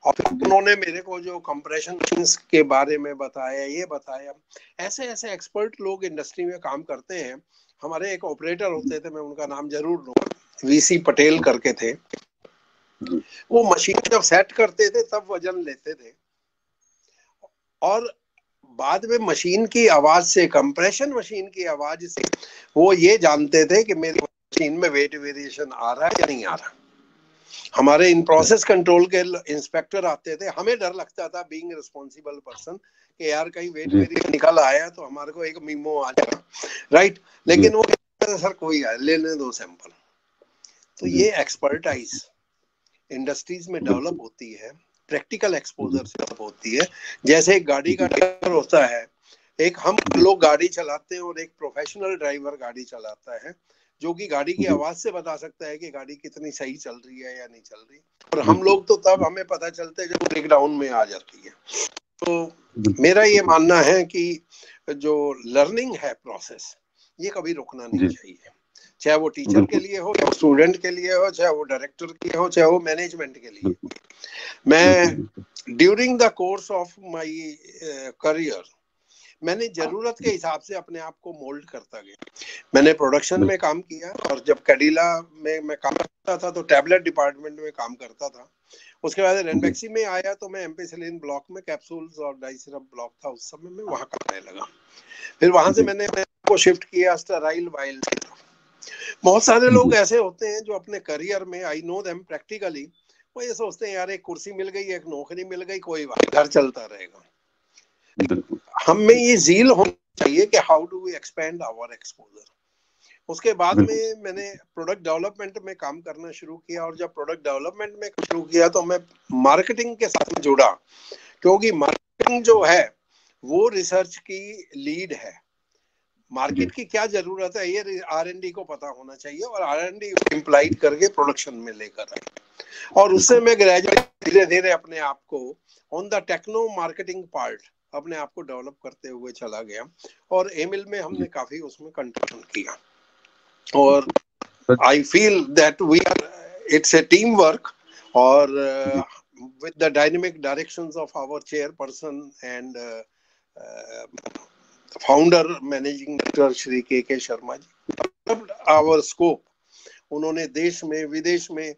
और फिर जी उन्होंने मेरे को जो कंप्रेशन मशीन्स के बारे में बताया, ये बताया, ऐसे ऐसे एक्सपर्ट लोग इंडस्ट्री में काम करते हैं। हमारे एक ऑपरेटर होते थे, मैं उनका नाम जरूर लूंगा, वीसी पटेल करके थे। जी वो मशीन जब सेट करते थे तब वजन लेते थे, और बाद में मशीन की आवाज से, कंप्रेशन मशीन की आवाज से वो ये जानते थे कि मेरी मशीन में वेट वेरिएशन आ रहा है या नहीं आ रहा। हमारे इन प्रोसेस कंट्रोल के इंस्पेक्टर आते थे, हमें डर लगता था बीइंग रिस्पॉन्सिबल पर्सन कि यार कहीं वेट जी वेरिएशन निकल आया तो हमारे को एक मीमो आ जाएगा, राइट। जी लेकिन वो कहते थे, सर कोई है, लेने दो सैंपल। तो जी ये एक्सपर्टाइज इंडस्ट्रीज में डेवलप बिल्कुल होती है, प्रैक्टिकल जी एक्सपोजर से डेवलप होती है। जैसे एक गाड़ी का जी ड्राइवर होता है, एक हम जी लोग गाड़ी चलाते हैं, और एक प्रोफेशनल ड्राइवर गाड़ी चलाता है, जो कि गाड़ी की जी आवाज से बता सकता है कि गाड़ी कितनी सही चल रही है या नहीं चल रही। और हम बिल्कुल लोग तो तब हमें पता चलता है जब ब्रेक डाउन में आ जाती है। तो बिल्कुल मेरा ये बिल्कुल मानना है कि जो लर्निंग है प्रोसेस, ये कभी रुकना नहीं जी चाहिए। चाहे वो टीचर के बिल्कुल लिए हो, चाहे वो स्टूडेंट के लिए हो, चाहे वो डायरेक्टर के लिए हो, चाहे वो मैनेजमेंट के लिए। बिल्कुल बिल्कुल मैं बिल्कुल during the course of my career, मैंने जरूरत के हिसाब से अपने आप को मोल्ड करता गया। मैंने प्रोडक्शन में काम किया, और जब कैडिला में मैं काम करता था तो टैबलेट डिपार्टमेंट में काम करता था। उसके बाद रेनबैक्सी में आया तो मैं एम्पिसिलिन ब्लॉक में कैप्सूल्स और डाई सिरप ब्लॉक था उस समय में, वहां करने लगा। फिर वहां से मैंने अपने को शिफ्ट किया स्टेराइल वाइल की तरफ। बहुत सारे लोग ऐसे होते हैं जो अपने करियर में, आई नो देम प्रैक्टिकली, वो ये सोचते हैं यार एक कुर्सी मिल गई, एक नौकरी मिल गई, कोई बात, घर चलता रहेगा। हम में ये जील होना चाहिए कि how do we expand our exposure. उसके बाद में मैंने प्रोडक्ट डेवलपमेंट में काम करना शुरू किया, और जब प्रोडक्ट डेवलपमेंट में शुरू किया तो मैं मार्केटिंग के साथ में जुड़ा, क्योंकि मार्केटिंग जो है वो रिसर्च की लीड है। मार्केट की क्या जरूरत है ये R&D को पता होना चाहिए, और R&D इम्प्लाइड करके प्रोडक्शन में लेकर आए। और उससे मैं ग्रेजुएट धीरे धीरे अपने आप को on the techno marketing part अपने आप को डेवलप करते हुए चला गया, और एमिल में हमने काफी उसमें कंट्रीब्यूशन किया। और I feel that we are, it's a team work, और with the dynamic directions of our chairperson and founder managing director Shri के शर्मा जी, our scope, उन्होंने देश में विदेश में,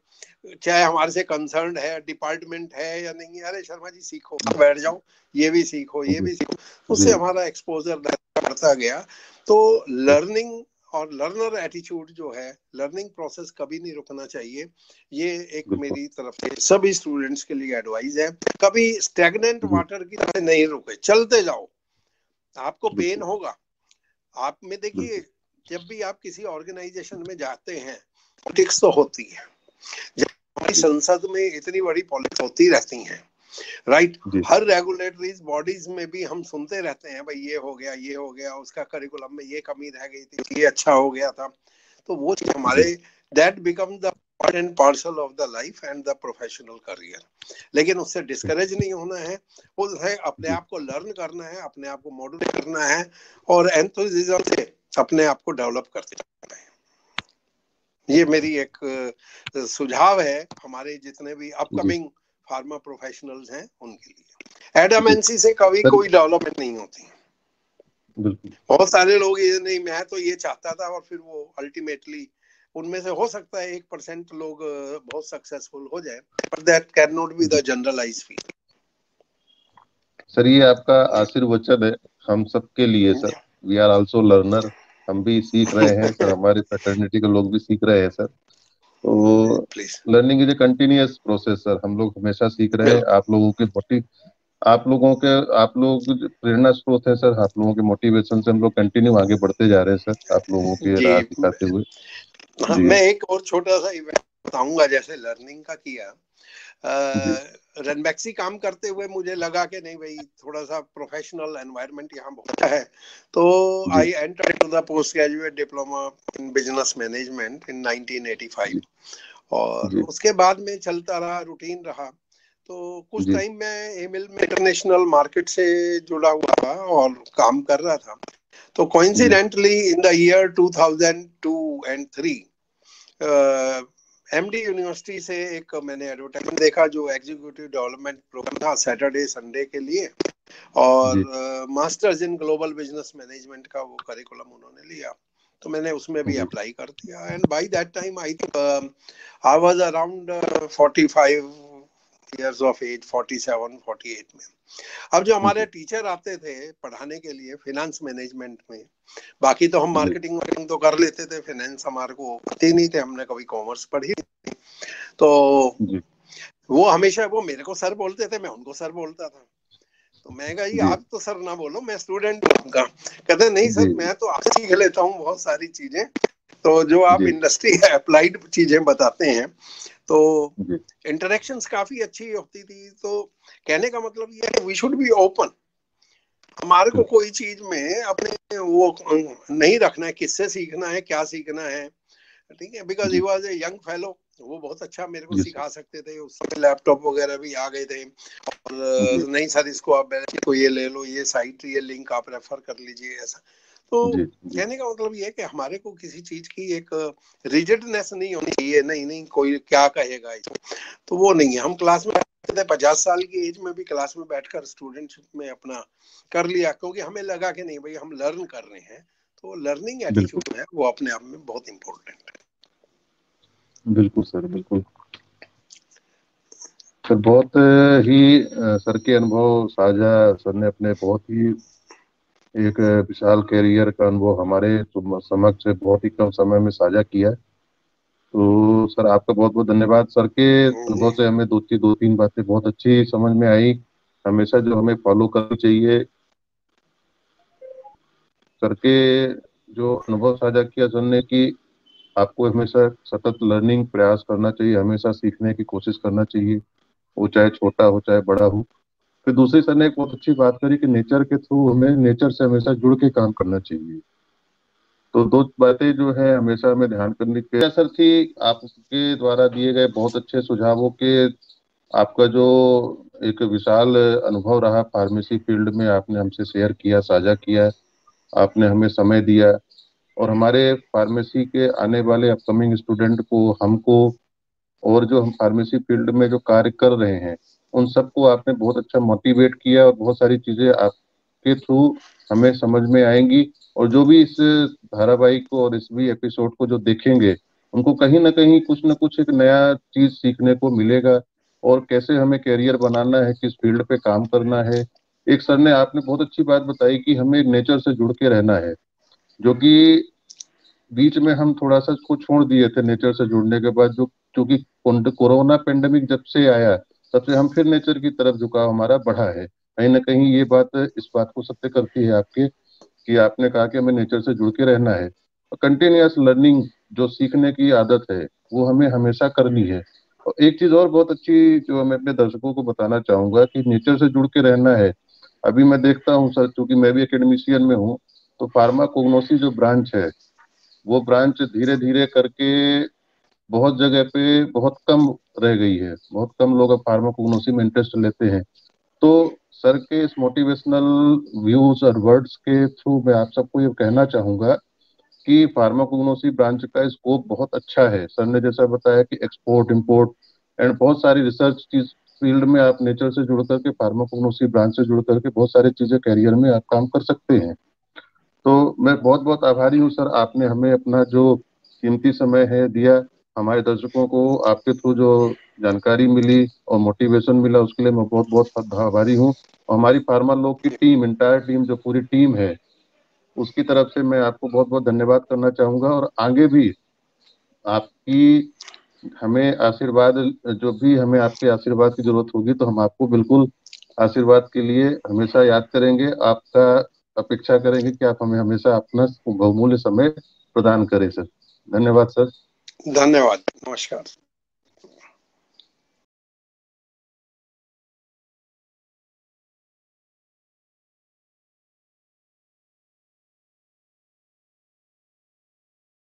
चाहे हमारे से कंसर्न है, डिपार्टमेंट है या नहीं, अरे शर्मा जी सीखो, बैठ जाओ, ये भी सीखो, ये भी सीखो, उससे हमारा एक्सपोजर बढ़ता गया। तो लर्निंग और लर्नर एटीट्यूड जो है, लर्निंग प्रोसेस कभी नहीं रुकना चाहिए। ये एक मेरी तरफ से सभी स्टूडेंट्स के लिए एडवाइस है। कभी स्टैग्नेंट वाटर की तरह नहीं रुके, चलते जाओ। आपको पेन होगा, आप में देखिए, जब भी आप किसी ऑर्गेनाइजेशन में जाते हैं, पॉलिटिक्स तो होती है, जब हमारी संसद में इतनी बड़ी पॉलिटिक्स होती रहती हैं, राइट, हर रेगुलेटरी बॉडीज में भी हम सुनते रहते हैं, भाई ये हो गया, ये हो गया, उसका करिकुलम में ये कमी रह गई थी, ये अच्छा हो गया था। तो वो हमारे that become the part and parcel of the life and the professional career. लेकिन उससे डिस्करेज नहीं होना है, वो है अपने आप को लर्न करना है, अपने आप को मॉड्यूलेट करना है, और एंथुसियाज्म से अपने आप को डेवलप करते जाना है। ये मेरी एक सुझाव है हमारे जितने भी अपकमिंग फार्मा प्रोफेशनल्स हैं उनके लिए। एडमेंसी से कभी कोई डेवलपमेंट नहीं होती। बहुत सारे लोग ये नहीं, मैं तो ये चाहता था, और फिर वो अल्टीमेटली उनमें से हो सकता है 1% लोग बहुत सक्सेसफुल हो जाए, but that can not be the generalised feel. Sir ये आपका आशीर्वचन है हम सबके लिए sir. We are also learner, हम भी सीख रहे हैं सर, हमारे फ्रेटर्निटी के लोग भी सीख रहे हैं सर। तो learning is a continuous process sir, हम लोग हमेशा सीख रहे हैं। आप लोगों के प्रेरणा स्रोत है सर, आप लोगों के मोटिवेशन से हम लोग कंटिन्यू आगे बढ़ते जा रहे हैं सर, आप लोगों के राह दिखाते हुए। हाँ, मैं एक और छोटा सा इवेंट बताऊंगा, जैसे लर्निंग का किया। रेनबैक्सी काम करते हुए मुझे लगा कि नहीं भाई, थोड़ा सा प्रोफेशनल एनवायरनमेंट यहाँ बहुत है, तो I entered into the post graduate diploma in business management in 1985। और उसके बाद में चलता रहा, रूटीन रहा। तो कुछ टाइम मैं एमिल में इंटरनेशनल मार्केट से जुड़ा हुआ था और काम कर रहा था। तो coincidentally in the year 2002 and 3 MD university से एक मैंने एडवर्टाइजमेंट देखा, जो एग्जीक्यूटिव डेवलपमेंट प्रोग्राम था सैटरडे संडे के लिए, और masters in global business management का वो करिकुलम उन्होंने लिया। तो मैंने उसमें भी अप्लाई कर दिया, and by that time I think I was around 45 years of age, 47 48 में। अब जो हमारे टीचर आते थे पढ़ाने के लिए फिनेंस मैनेजमेंट में, बाकी तो हम मार्केटिंग तो कर लेते थे, फाइनेंस हमारे को आते नहीं थे, हमने कभी कॉमर्स पढ़ी। तो वो हमेशा वो मेरे को सर बोलते थे, मैं उनको सर बोलता था। तो मैं कहा जी आप तो सर ना बोलो, मैं स्टूडेंट हूँ उनका। कहते नहीं सर, मैं तो आपसे सीख लेता हूँ बहुत सारी चीजें, तो जो आप इंडस्ट्री अप्लाइड चीजें बताते हैं। तो इंटरेक्शंस काफी अच्छी होती थी। तो कहने का मतलब ये है वी शुड बी ओपन। हमारे को कोई चीज में अपने वो नहीं रखना है, किससे सीखना है, क्या सीखना है, ठीक है। Because he was a young fellow, वो बहुत अच्छा मेरे को सिखा सकते थे। उस समय लैपटॉप वगैरह भी आ गए थे, और नहीं सर इसको आप को ये ले लो, ये साइट, ये लिंक आप रेफर कर लीजिए, ऐसा। तो कहने का मतलब ये है कि हमारे को किसी चीज की एक रिजिडनेस नहीं होनी चाहिए, नहीं कोई क्या कहेगा इसको, तो वो नहीं है। हम क्लास में 50 साल की एज में भी क्लास में बैठकर स्टूडेंटशिप में अपना कर लिया, क्योंकि हमें लगा कि नहीं भाई हम लर्न कर रहे हैं, तो लर्निंग एटीट्यूड है वो अपने आप में बहुत इम्पोर्टेंट है। बिल्कुल सर, बिल्कुल सर। बहुत ही सर के अनुभव साझा, सर ने अपने बहुत ही एक विशाल कैरियर का अनुभव हमारे समक्ष बहुत ही कम समय में साझा किया है। तो सर आपका बहुत बहुत धन्यवाद। सर के अनुभव से हमें दो तीन बातें बहुत अच्छी समझ में आई, हमेशा जो हमें फॉलो करनी चाहिए। सर के जो अनुभव साझा किया सर ने कि आपको हमेशा सतत लर्निंग प्रयास करना चाहिए, हमेशा सीखने की कोशिश करना चाहिए, वो चाहे छोटा हो चाहे बड़ा हो। फिर दूसरी सर ने एक बहुत अच्छी बात करी कि नेचर के थ्रू हमें नेचर से हमेशा जुड़ के काम करना चाहिए। तो दो बातें जो है हमेशा हमें ध्यान करनी चाहिए। सर थी आपके द्वारा दिए गए बहुत अच्छे सुझावों के, आपका जो एक विशाल अनुभव रहा फार्मेसी फील्ड में, आपने हमसे शेयर किया, साझा किया, आपने हमें समय दिया, और हमारे फार्मेसी के आने वाले अपकमिंग स्टूडेंट को, हमको, और जो हम फार्मेसी फील्ड में जो कार्य कर रहे हैं उन सबको आपने बहुत अच्छा मोटिवेट किया, और बहुत सारी चीजें आपके थ्रू हमें समझ में आएंगी। और जो भी इस धारावाहिक को और इस भी एपिसोड को जो देखेंगे, उनको कहीं ना कहीं कुछ ना कुछ एक नया चीज सीखने को मिलेगा, और कैसे हमें कैरियर बनाना है, किस फील्ड पे काम करना है। एक सर ने आपने बहुत अच्छी बात बताई कि हमें नेचर से जुड़ के रहना है, जो कि बीच में हम थोड़ा सा को छोड़ दिए थे नेचर से जुड़ने के बाद। जो क्योंकि कोरोना पेंडेमिक जब से आया, तब से हम फिर नेचर की तरफ झुकाव हमारा बढ़ा है। कहीं ना कहीं ये बात इस बात को सत्य करती है आपके, कि आपने कहा कि हमें नेचर से जुड़ के रहना है। कंटिन्यूअस लर्निंग, जो सीखने की आदत है, वो हमें हमेशा करनी है। और एक चीज और बहुत अच्छी जो मैं अपने दर्शकों को बताना चाहूंगा कि नेचर से जुड़ के रहना है। अभी मैं देखता हूँ सर, क्योंकि मैं भी एकेडमिशियन में हूँ, तो फार्माकोग्नोसी जो ब्रांच है, वो ब्रांच धीरे धीरे करके बहुत जगह पे बहुत कम रह गई है। बहुत कम लोग अब फार्माकोग्नोसी में इंटरेस्ट लेते हैं। तो सर के इस मोटिवेशनल व्यूज और वर्ड्स के थ्रू मैं आप सबको ये कहना चाहूंगा कि फार्माकोग्नोसी ब्रांच का स्कोप बहुत अच्छा है। सर ने जैसा बताया कि एक्सपोर्ट, इंपोर्ट एंड बहुत सारी रिसर्च की फील्ड में आप नेचर से जुड़ करके, फार्माकोग्नोसी ब्रांच से जुड़ करके बहुत सारी चीजें कैरियर में आप काम कर सकते हैं। तो मैं बहुत बहुत आभारी हूँ सर, आपने हमें अपना जो कीमती समय है दिया। हमारे दर्शकों को आपके थ्रू जो जानकारी मिली और मोटिवेशन मिला, उसके लिए मैं बहुत बहुत आभारी हूँ। और हमारी फार्मा लोग की टीम, इंटायर टीम, जो पूरी टीम है, उसकी तरफ से मैं आपको बहुत बहुत धन्यवाद करना चाहूंगा। और आगे भी आपकी हमें आशीर्वाद, जो भी हमें आपके आशीर्वाद की जरूरत होगी, तो हम आपको बिल्कुल आशीर्वाद के लिए हमेशा याद करेंगे, आपका अपेक्षा करेंगे कि आप हमें हमेशा अपना बहुमूल्य समय प्रदान करें सर। धन्यवाद सर। धन्यवाद, नमस्कार।